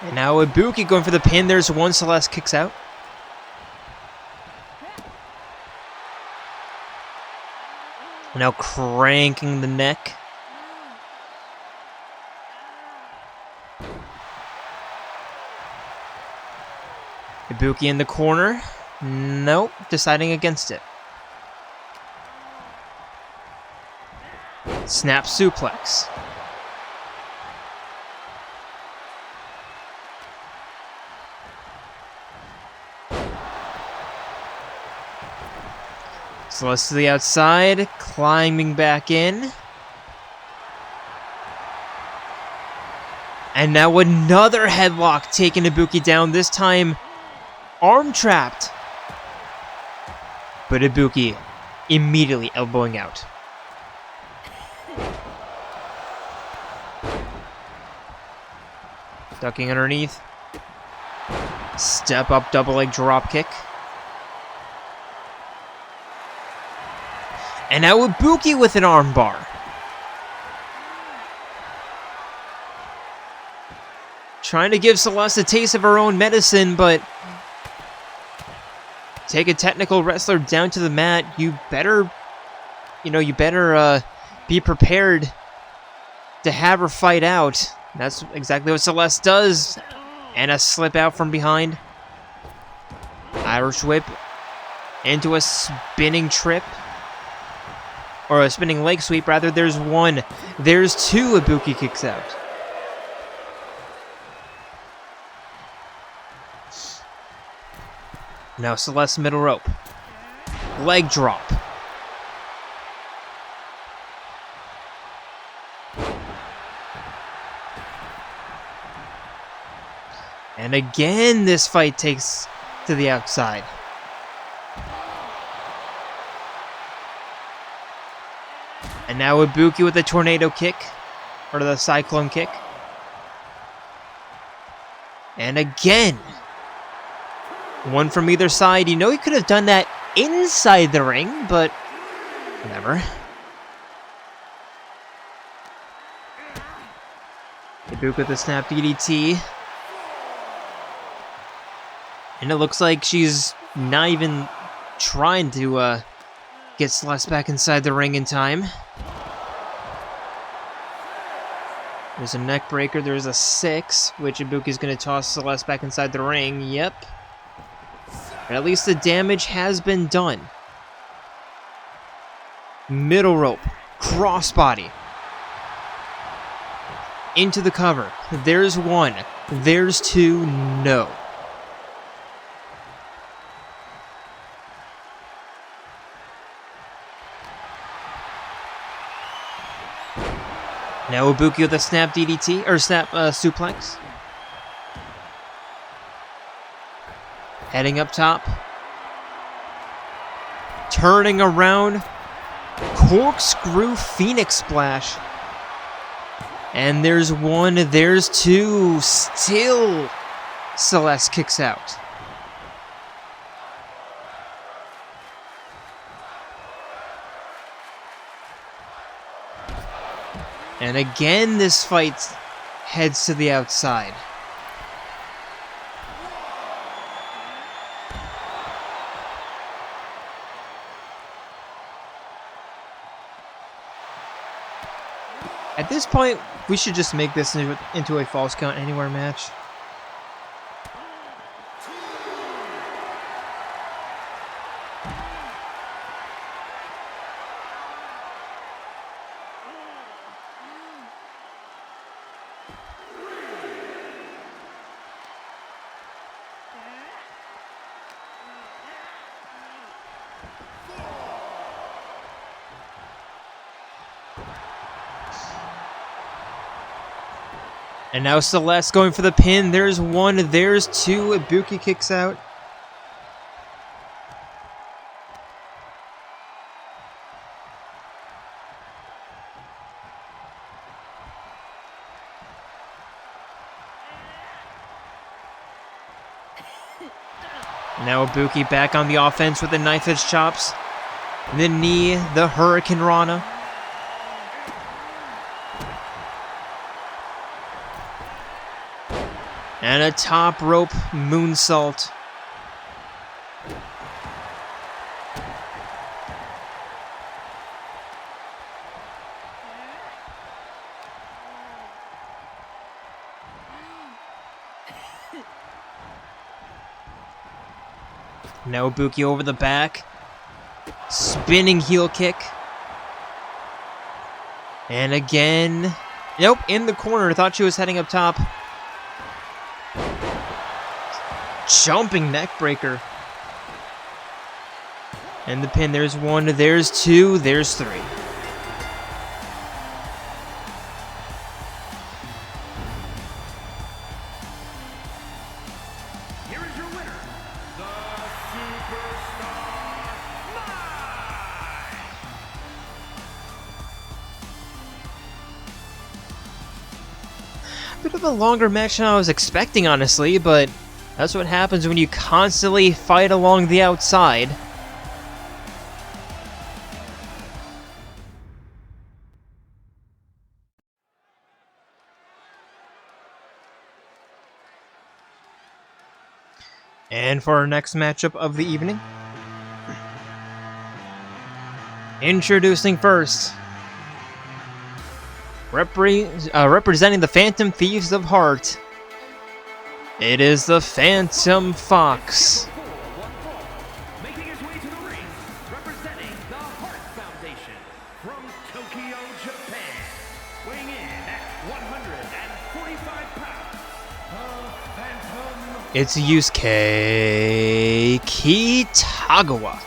And now Ibuki going for the pin. There's 1. Celeste kicks out. Now cranking the neck. Ibuki in the corner. Nope, deciding against it. Snap suplex. Celestia to the outside, climbing back in. And now another headlock taking Ibuki down, this time arm trapped. But Ibuki immediately elbowing out. Ducking underneath. Step up double leg drop kick. And now Ibuki with an armbar. Trying to give Celestia a taste of her own medicine, but take a technical wrestler down to the mat. You better be prepared to have her fight out. That's exactly what Celeste does. And a slip out from behind. Irish whip into a spinning trip. Or a spinning leg sweep, rather. There's one. There's two. Ibuki kicks out. Now Celeste middle rope. Leg drop. And again, this fight takes to the outside. And now Ibuki with the tornado kick, or the cyclone kick. And again, one from either side. You know he could have done that inside the ring, but whatever. Ibuki with the snap DDT. And it looks like she's not even trying to get Celeste back inside the ring in time. There's a neck breaker. There's a 6, which Ibuki's going to toss Celeste back inside the ring. Yep. But at least the damage has been done. Middle rope. Crossbody. Into the cover. There's one. There's two. No. Now Ibuki with a snap DDT, or snap suplex. Heading up top. Turning around. Corkscrew Phoenix Splash. And there's one, there's two. Still Celeste kicks out. And again, this fight heads to the outside. At this point, we should just make this into a false count anywhere match. And now Celeste going for the pin. There's one, there's two. Ibuki kicks out. Now Ibuki back on the offense with the knife edge chops. The knee, the Hurricane Rana. And a top rope moonsault. Now Ibuki over the back. Spinning heel kick. And again. Nope, in the corner. Thought she was heading up top. Jumping neck breaker. And the pin. There's one, there's two, there's three. Here is your winner, the Superstar Live! Bit of a longer match than I was expecting, honestly, but that's what happens when you constantly fight along the outside. And for our next matchup of the evening, introducing first, representing the Phantom Thieves of Heart, it is the Phantom Fox. Making his way to the ring, representing the Heart Foundation from Tokyo, Japan, weighing in at 145 pounds, the Phantom. It's Yusuke Kitagawa.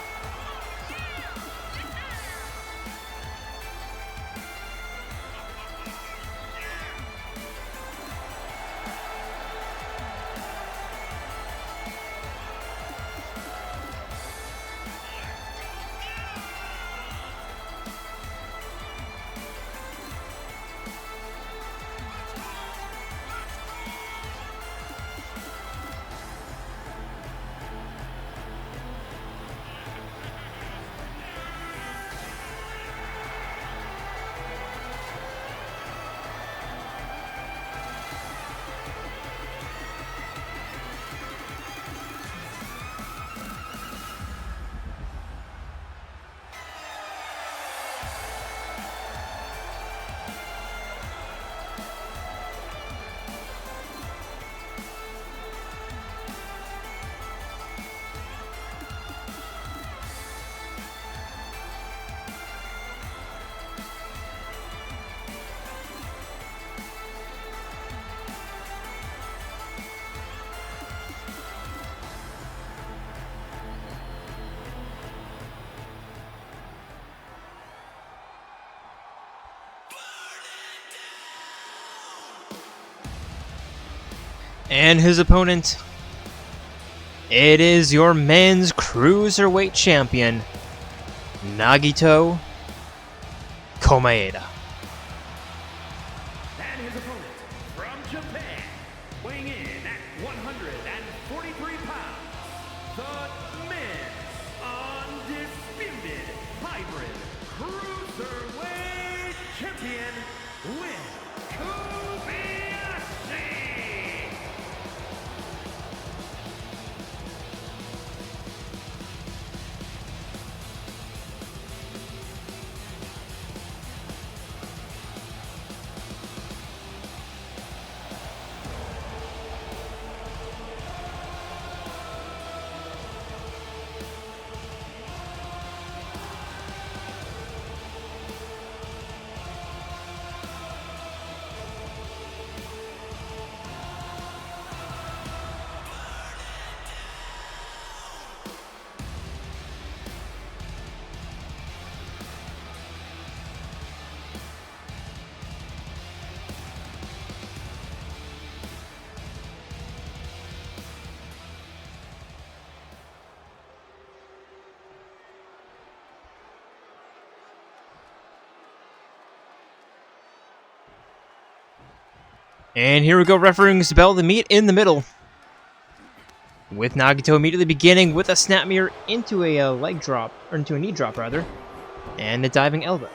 And his opponent, it is your men's Cruiserweight champion, Nagito Komaeda. And his opponent from Japan, weighing in at 143 pounds, the men's undisputed hybrid Cruiserweight champion with And here we go, refereeing's bell, the meet in the middle. With Nagito immediately beginning with a snap mirror into a leg drop, or into a knee drop rather, and a diving elbow.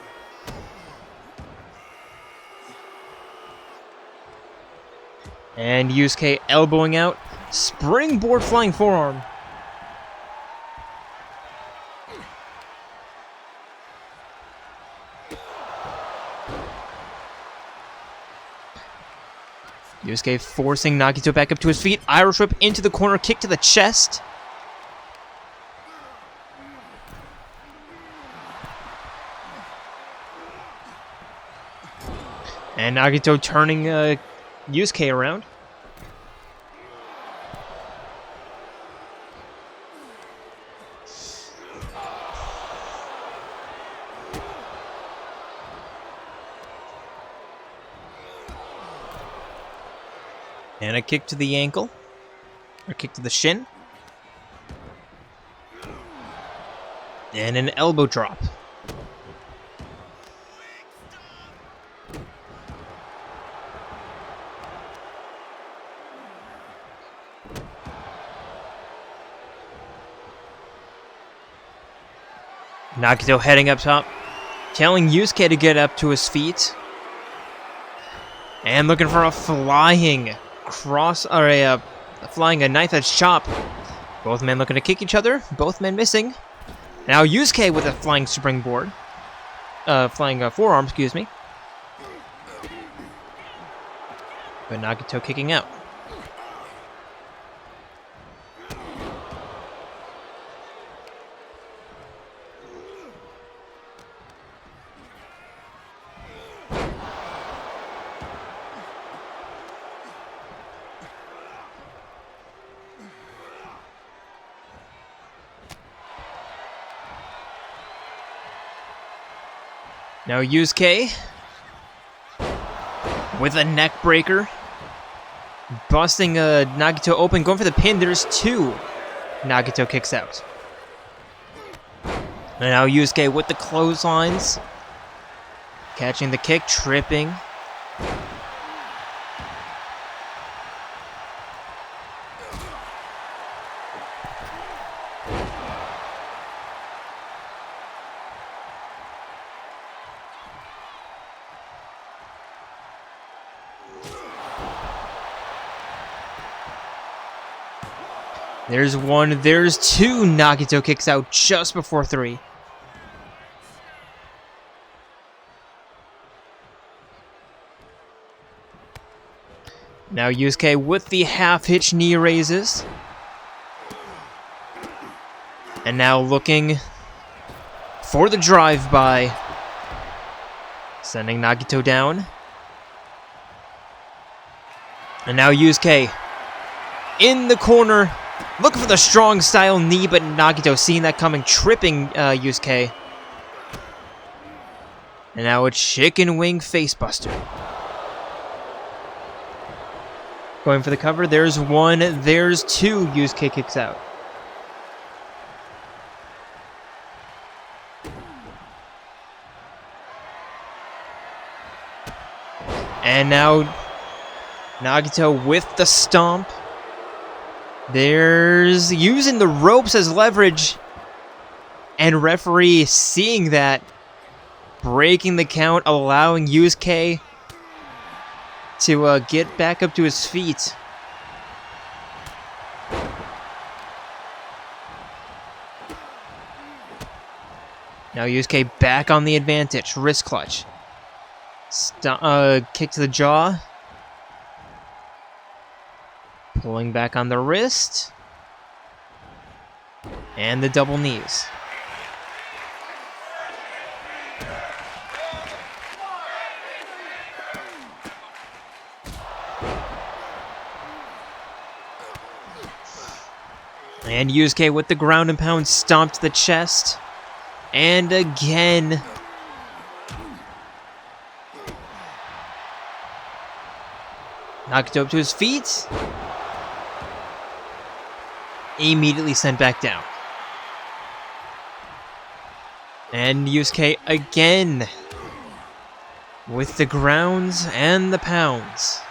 And Yusuke elbowing out, springboard flying forearm. Yusuke forcing Nagito back up to his feet. Irish whip into the corner, kick to the chest. And Nagito turning Yusuke around. And a kick to the ankle. Or kick to the shin. And an elbow drop. Nagito heading up top, telling Yusuke to get up to his feet. And looking for a flying flying a knife edge chop. Both men looking to kick each other, both men missing. Now Yusuke with a flying springboard. Flying forearm, excuse me. But Nagito kicking out. Now Yusuke with a neck breaker, busting Nagito open, going for the pin. There's two. Nagito kicks out. And now Yusuke with the clotheslines, catching the kick, tripping. There's one, there's two. Nagito kicks out just before three. Now Yusuke with the half-hitch knee raises. And now looking for the drive-by. Sending Nagito down. And now Yusuke in the corner. Looking for the strong style knee, but Nagito seeing that coming, tripping Yusuke. And now a chicken wing facebuster. Going for the cover. There's one. There's two. Yusuke kicks out. And now Nagito with the stomp. There's using the ropes as leverage. And referee seeing that, breaking the count, allowing Yusuke to get back up to his feet. Now Yusuke back on the advantage. Wrist clutch. Kick to the jaw. Pulling back on the wrist. And the double knees. And Yusuke with the ground and pound stomp to the chest. And again. Nagito up to his feet. Immediately sent back down. And Yusuke again. With the grounds and the pounds.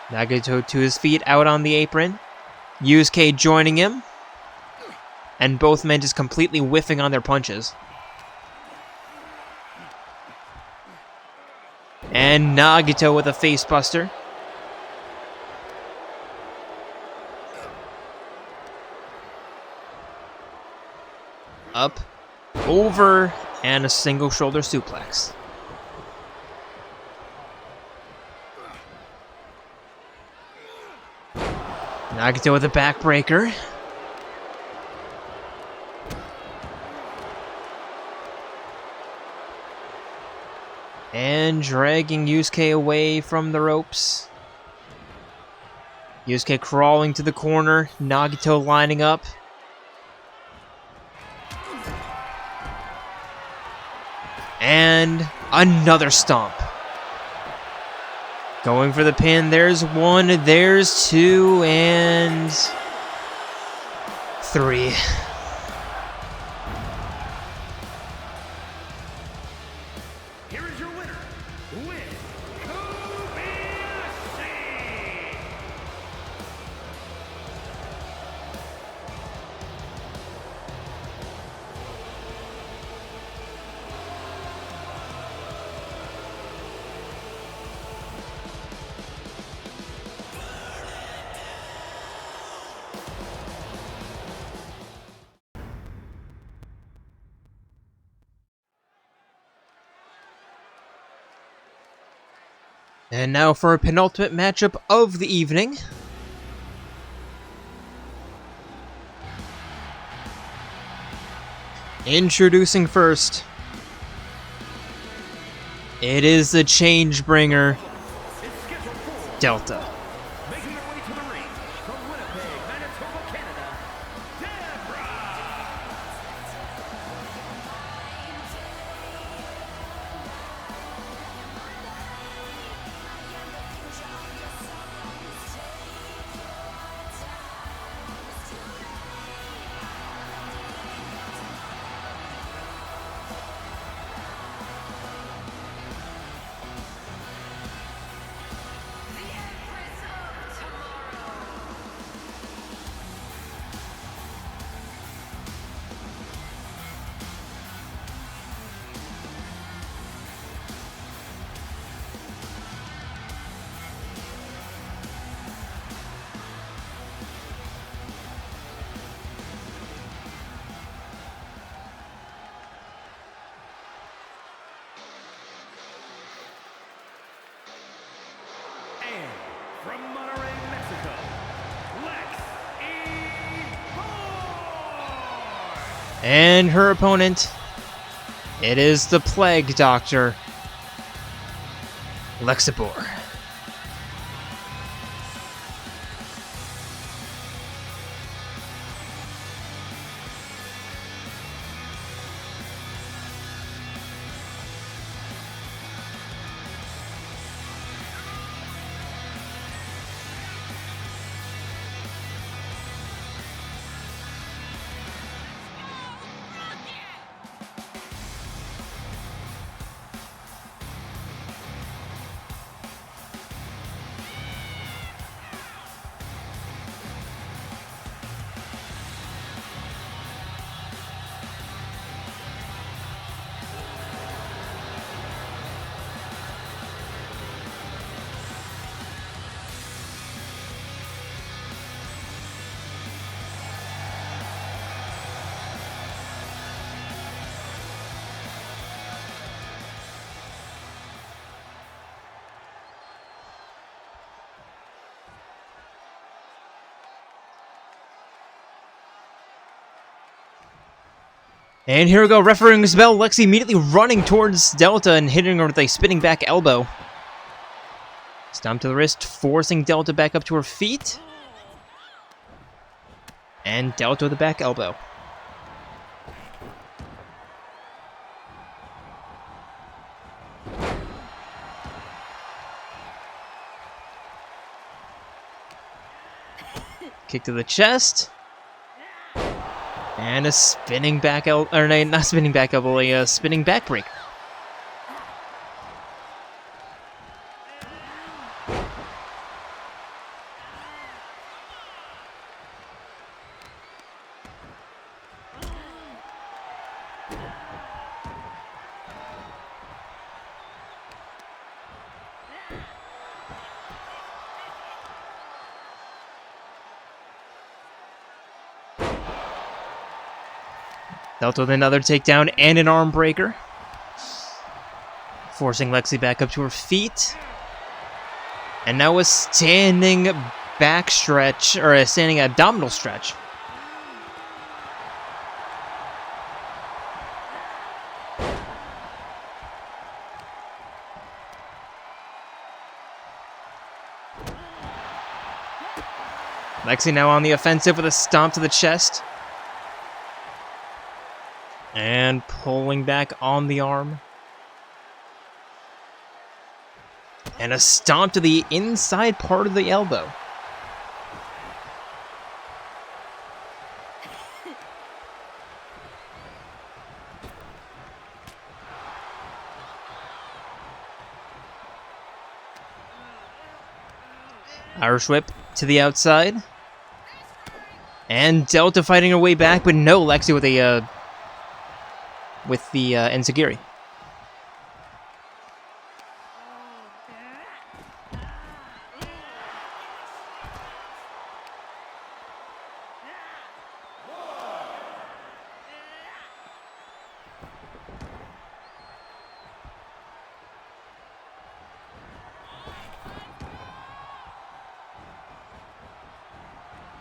Nagito to his feet, out on the apron. Yusuke joining him. And both men just completely whiffing on their punches. And Nagito with a facebuster. Up, over, and a single shoulder suplex. Nagito with a backbreaker. And dragging Yusuke away from the ropes. Yusuke crawling to the corner. Nagito lining up. And another stomp. Going for the pin. There's one, there's two, and three. Here is your winner, with Komaeda. And now for a penultimate matchup of the evening. Introducing first. It is the change bringer, Delta. Making her way to the ring from Winnipeg, Manitoba, Canada, Deborah. And from Monterrey, Mexico, Lexibor. And her opponent, it is the Plague Doctor, Lexibor. And here we go, refereeing his bell. Lexi immediately running towards Delta and hitting her with a spinning back elbow. Stomp to the wrist, forcing Delta back up to her feet. And Delta with the back elbow. Kick to the chest. And a spinning back elbow, or no, not spinning back elbow, a spinning back break. Dealt with another takedown and an arm breaker. Forcing Lexi back up to her feet. And now a standing back stretch, or a standing abdominal stretch. Lexi now on the offensive with a stomp to the chest. And pulling back on the arm. And a stomp to the inside part of the elbow. Irish whip to the outside. And Delta fighting her way back, but no, Lexi with the enziguri.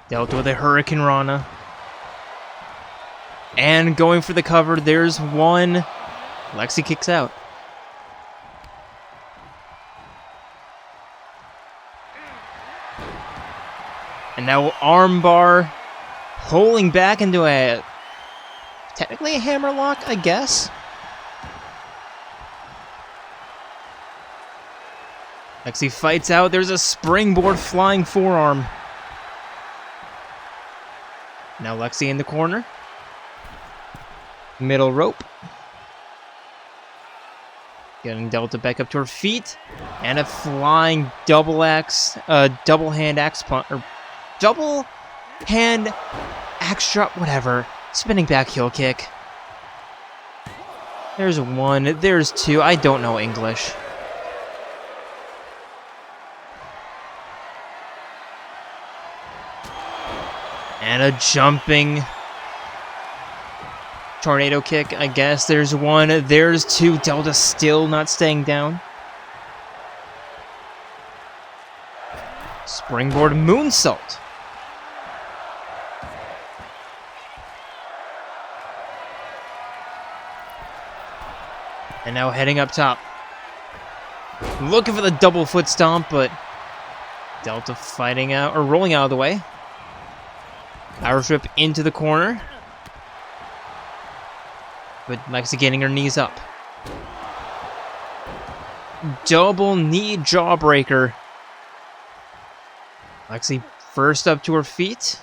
Delta with a Hurricane Rana. And going for the cover, there's one. Lexi kicks out. And now armbar, pulling back into technically a hammerlock, I guess. Lexi fights out, there's a springboard flying forearm. Now Lexi in the corner. Middle rope. Getting Delta back up to her feet. And a flying double hand axe punch, or double hand axe drop, whatever. Spinning back heel kick. There's one, there's two, I don't know English. And a jumping tornado kick, I guess. There's one, there's two. Delta still not staying down. Springboard moonsault. And now heading up top. Looking for the double foot stomp, but Delta fighting out, or rolling out of the way. Irish whip into the corner. But Lexi getting her knees up. Double knee jawbreaker. Lexi first up to her feet.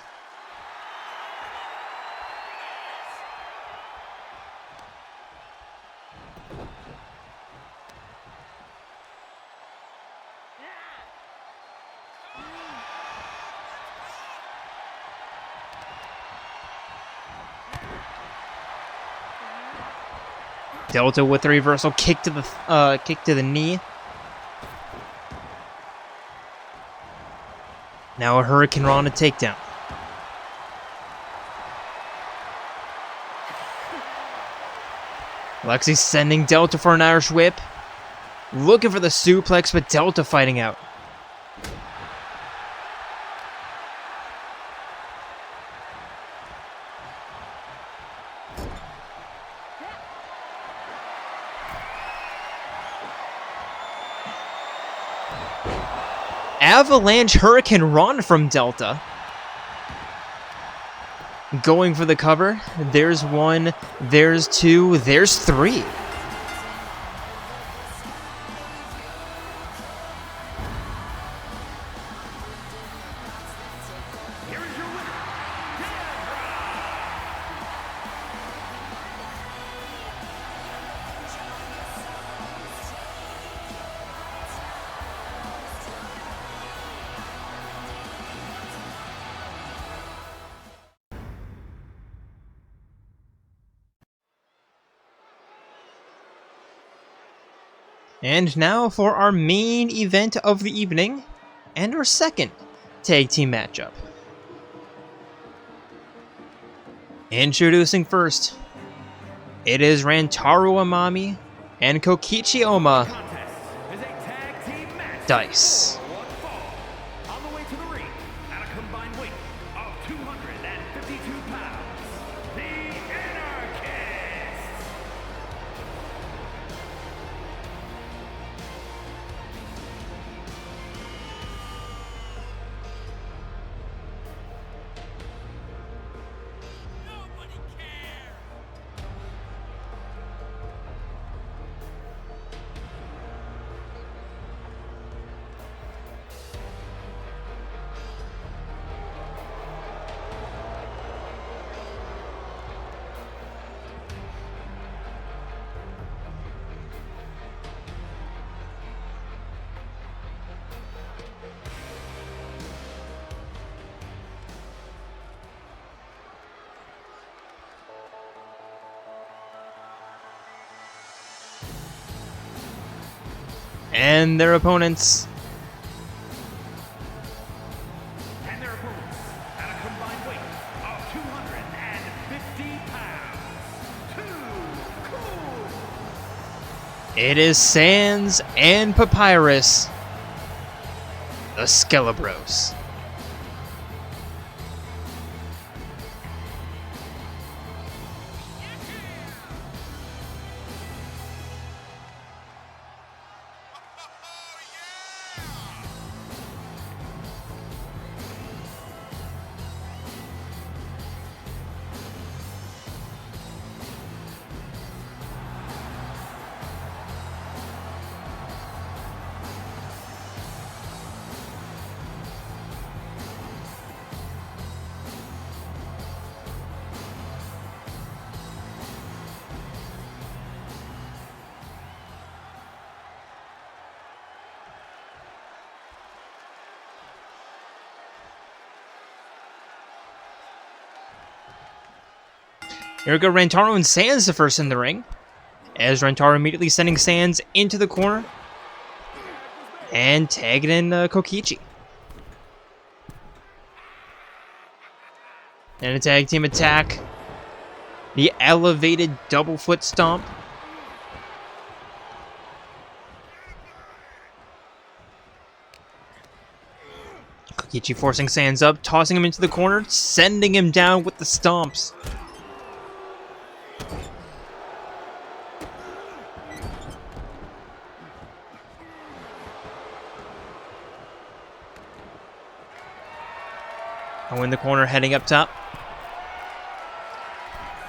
Delta with the reversal kick to the knee. Now a Hurricane Rana takedown. Lexi sending Delta for an Irish whip. Looking for the suplex, but Delta fighting out. Avalanche Hurricane Run from Delta. Going for the cover. There's one, there's two, there's three. And now for our main event of the evening, and our second tag team matchup. Introducing first, it is Rantaro Amami and Kokichi Oma. D.I.C.E. On the way to the ring at a combined weight of 252 pounds, the Anarchists. And their opponents. And their opponents at a combined weight of 250 pounds. Too cool. It is Sans and Papyrus, the Skelebros. Here we go, Rantaro and Sans the first in the ring. As Rantaro immediately sending Sans into the corner. And tagging in Kokichi. And a tag team attack. The elevated double foot stomp. Kokichi forcing Sans up, tossing him into the corner, sending him down with the stomps. Oh, in the corner, heading up top.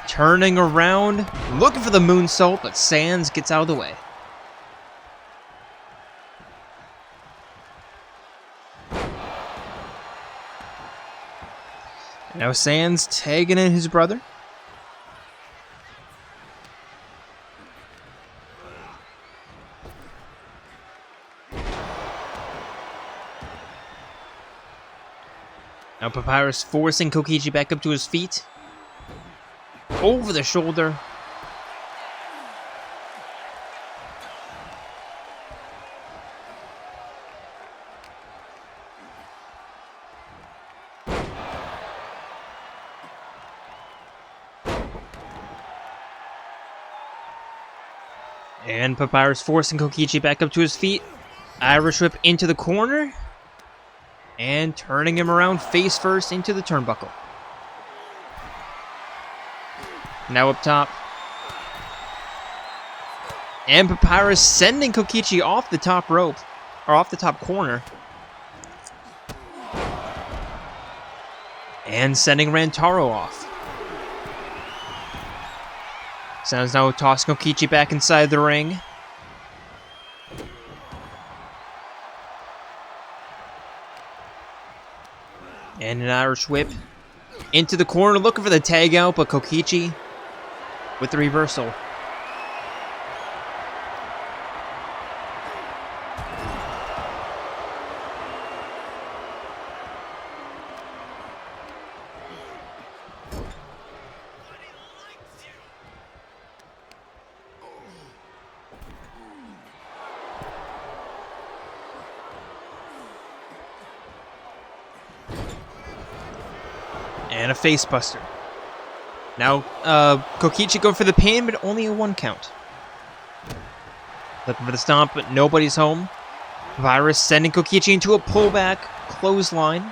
Turning around, looking for the moonsault, but Sans gets out of the way. Now Sans tagging in his brother. Now Papyrus forcing Kokichi back up to his feet. Over the shoulder. And Papyrus forcing Kokichi back up to his feet. Irish whip into the corner. And turning him around face first into the turnbuckle. Now up top. And Papyrus sending Kokichi off the top rope. Or off the top corner. And sending Rantaro off. Sounds now tossing Kokichi back inside the ring. And an Irish whip into the corner, looking for the tag out, but Kokichi with the reversal. And a face buster. Now, Kokichi going for the pin, but only a 1 count. Looking for the stomp, but nobody's home. Virus sending Kokichi into a pullback clothesline.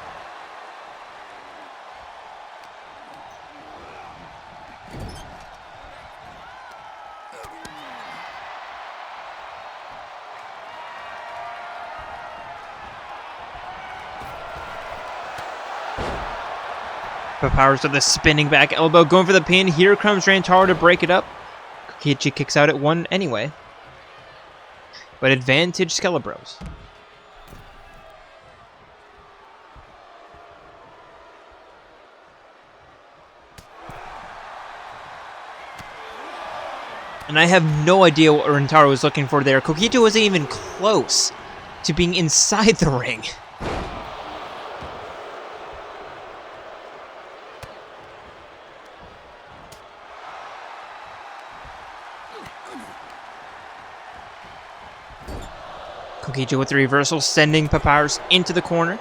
Papyrus with a spinning back elbow, going for the pin. Here comes Rantaro to break it up. Kokichi kicks out at 1 anyway. But advantage Skelebros. And I have no idea what Rantaro was looking for there. Kokichi wasn't even close to being inside the ring. Kokichi with the reversal, sending Papyrus into the corner.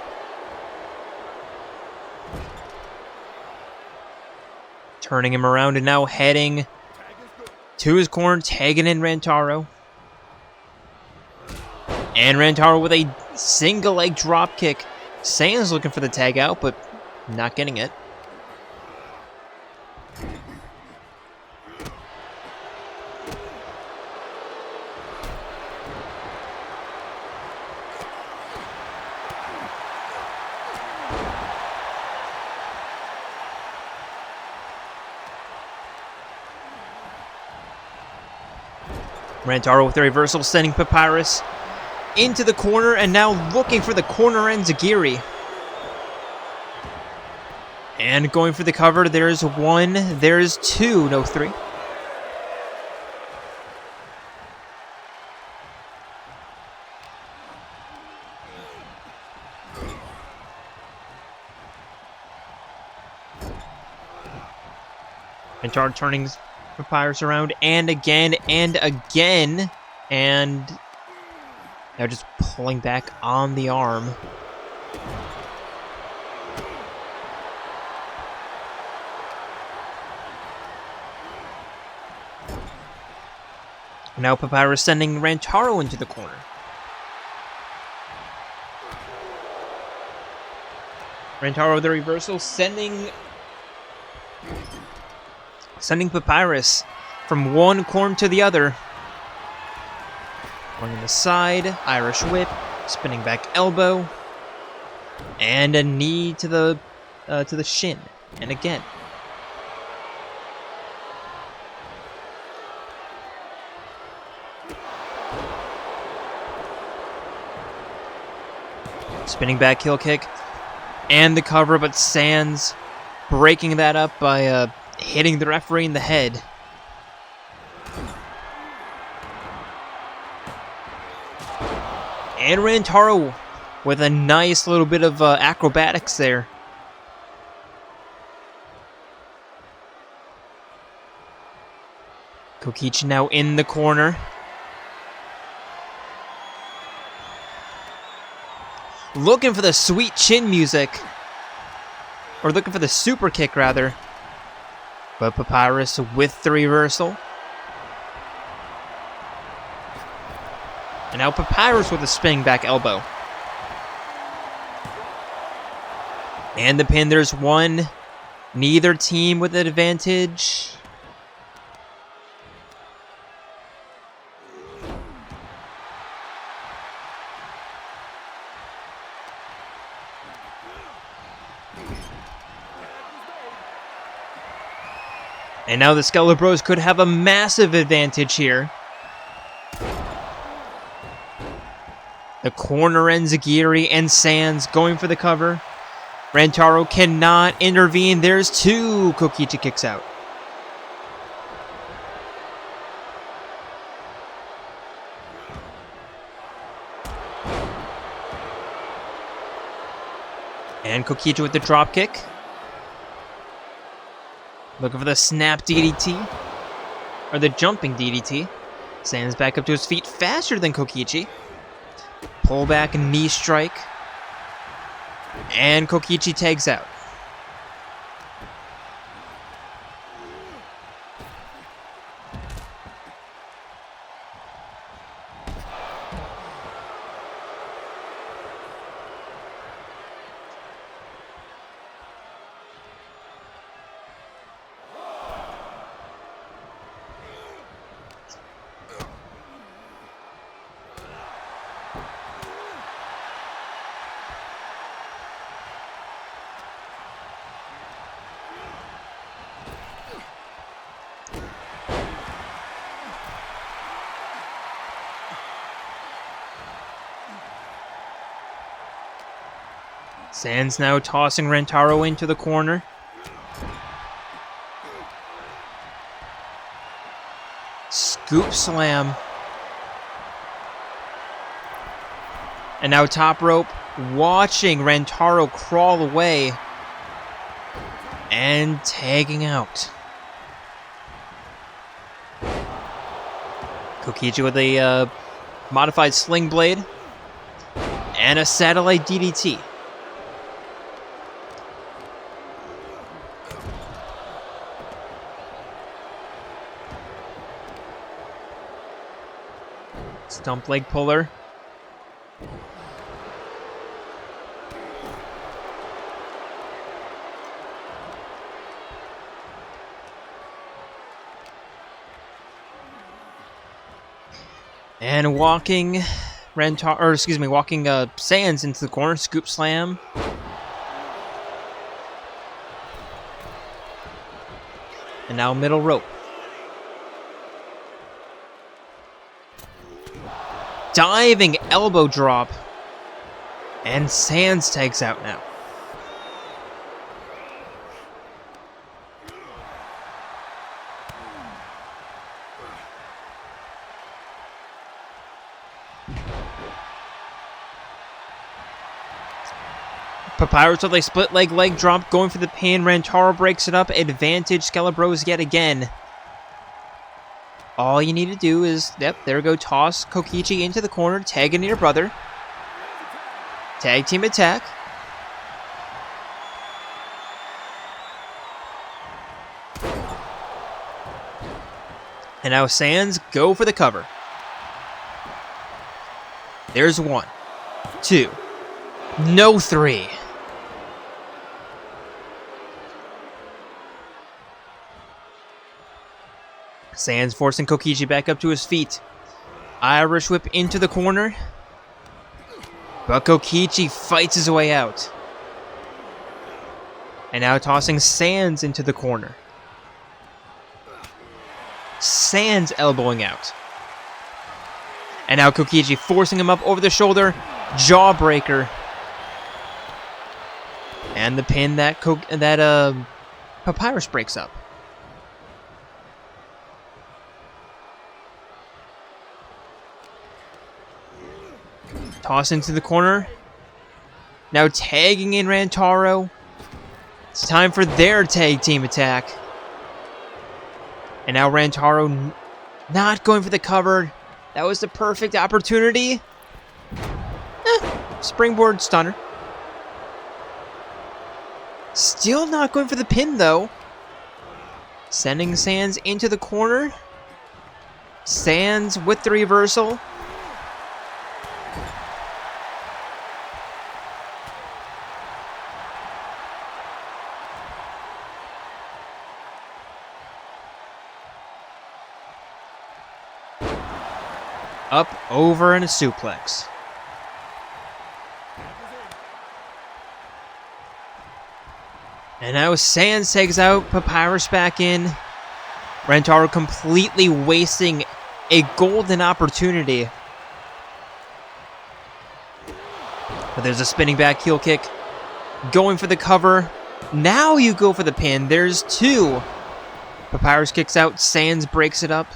Turning him around and now heading to his corner, tagging in Rantaro. And Rantaro with a single leg drop kick. Sans looking for the tag out, but not getting it. Rantaro with the reversal, sending Papyrus into the corner, and now looking for the corner enzigiri. And going for the cover, there's one, there's two, no three. Rantaro turning Papyrus around and again, and now just pulling back on the arm. Now Papyrus sending Rantaro into the corner. Rantaro with the reversal, sending Papyrus from one corner to the other. One on the side, Irish whip, spinning back elbow, and a knee to the shin. And again. Spinning back heel kick, and the cover, but Sans breaking that up by hitting the referee in the head. And Rantaro with a nice little bit of acrobatics there. Kokichi now in the corner. Looking for the sweet chin music. Or looking for the super kick, rather. But Papyrus with the reversal. And now Papyrus with a spinning back elbow. And the pin, there's one. Neither team with an advantage. And now the Skelebros could have a massive advantage here. The corner enzigiri and Sans going for the cover. Rantaro cannot intervene. There's two. Kokichi kicks out. And Kokichi with the drop kick. Looking for the snap DDT. Or the jumping DDT. Sans back up to his feet faster than Kokichi. Pull back and knee strike. And Kokichi tags out. Sans now tossing Rantaro into the corner. Scoop slam. And now top rope, watching Rantaro crawl away. And tagging out. Kokichi with a modified sling blade. And a satellite DDT. Stump leg puller. And walking Sands into the corner, scoop slam. And now middle rope. Diving elbow drop. And Sands tags out now. Papyrus with a split leg drop, going for the pin. Rantaro breaks it up. Advantage Skelebros yet again. All you need to do is, yep, there we go, toss Kokichi into the corner, tag into your brother. Tag team attack. And now Sands go for the cover. There's 1, 2, no 3. Sands forcing Kokichi back up to his feet. Irish whip into the corner. But Kokichi fights his way out. And now tossing Sands into the corner. Sands elbowing out. And now Kokichi forcing him up over the shoulder. Jawbreaker. And the pin that Papyrus breaks up. Toss into the corner. Now tagging in Rantaro. It's time for their tag team attack. And now Rantaro not going for the cover. That was the perfect opportunity. Springboard stunner. Still not going for the pin though. Sending Sands into the corner. Sands with the reversal. Up, over, and a suplex. And now Sands tags out, Papyrus back in. Rantaro completely wasting a golden opportunity. But there's a spinning back heel kick. Going for the cover. Now you go for the pin. There's 2. Papyrus kicks out, Sands breaks it up.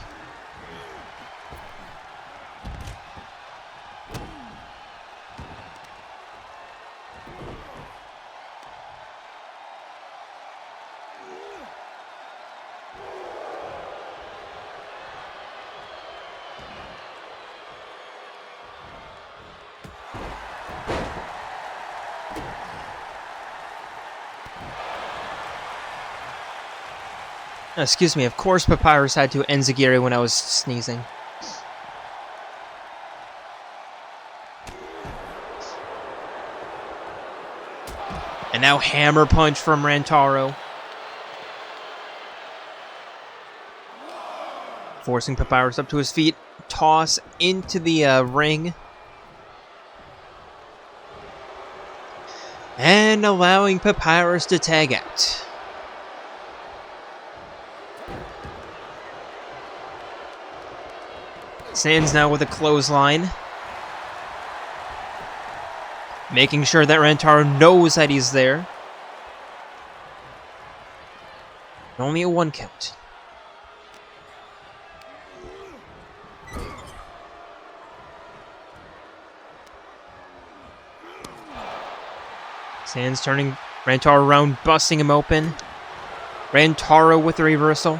Excuse me, of course Papyrus had to enziguri when I was sneezing. And now hammer punch from Rantaro. Forcing Papyrus up to his feet. Toss into the ring. And allowing Papyrus to tag out. Sands now with a clothesline. Making sure that Rantaro knows that he's there. Only a 1 count. Sands turning Rantaro around, busting him open. Rantaro with the reversal.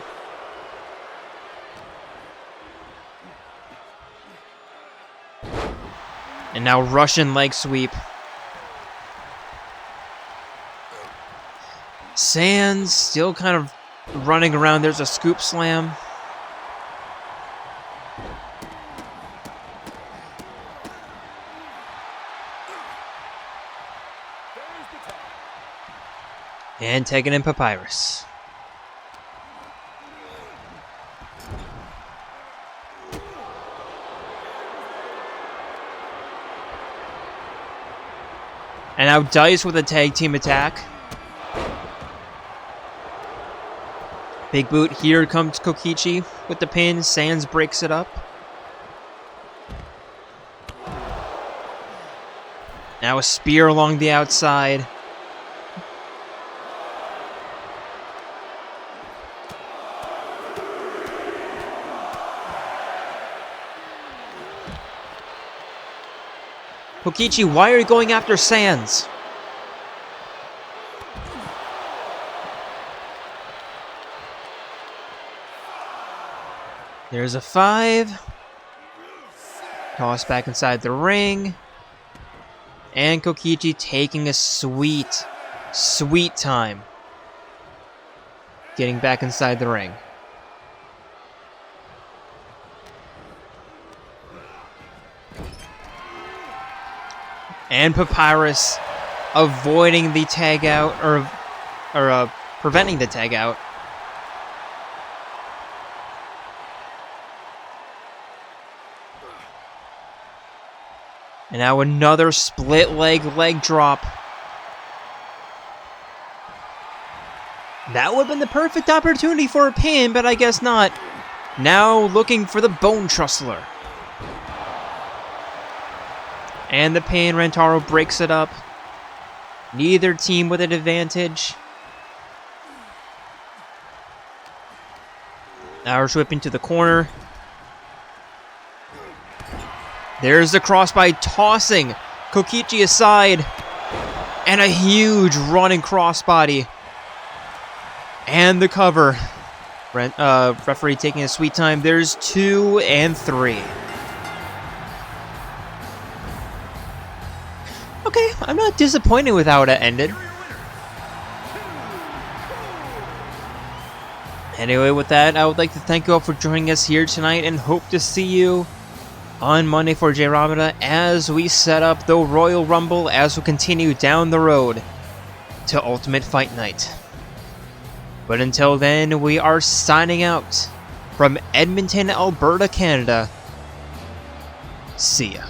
And And now Russian leg sweep. Sands still kind of running around. There's a scoop slam. And taking in Papyrus. And now D.I.C.E with a tag team attack. Big boot. Here comes Kokichi with the pin. Sands breaks it up. Now a spear along the outside. Kokichi, why are you going after Sands? There's a 5. Toss back inside the ring. And Kokichi taking a sweet, sweet time getting back inside the ring. And Papyrus avoiding the tag out, or preventing the tag out. And now another split leg drop. That would have been the perfect opportunity for a pin, but I guess not. Now looking for the Bone Trustler. And the pin, Rentaro breaks it up. Neither team with an advantage. Now we're whipping to the corner. There's the crossbody, tossing Kokichi aside. And a huge running crossbody. And the cover. Referee taking a sweet time. There's 2 and 3. Okay, I'm not disappointed with how it ended. Anyway, with that, I would like to thank you all for joining us here tonight and hope to see you on Monday for J Ramada as we set up the Royal Rumble as we continue down the road to Ultimate Fight Night. But until then, we are signing out from Edmonton, Alberta, Canada. See ya.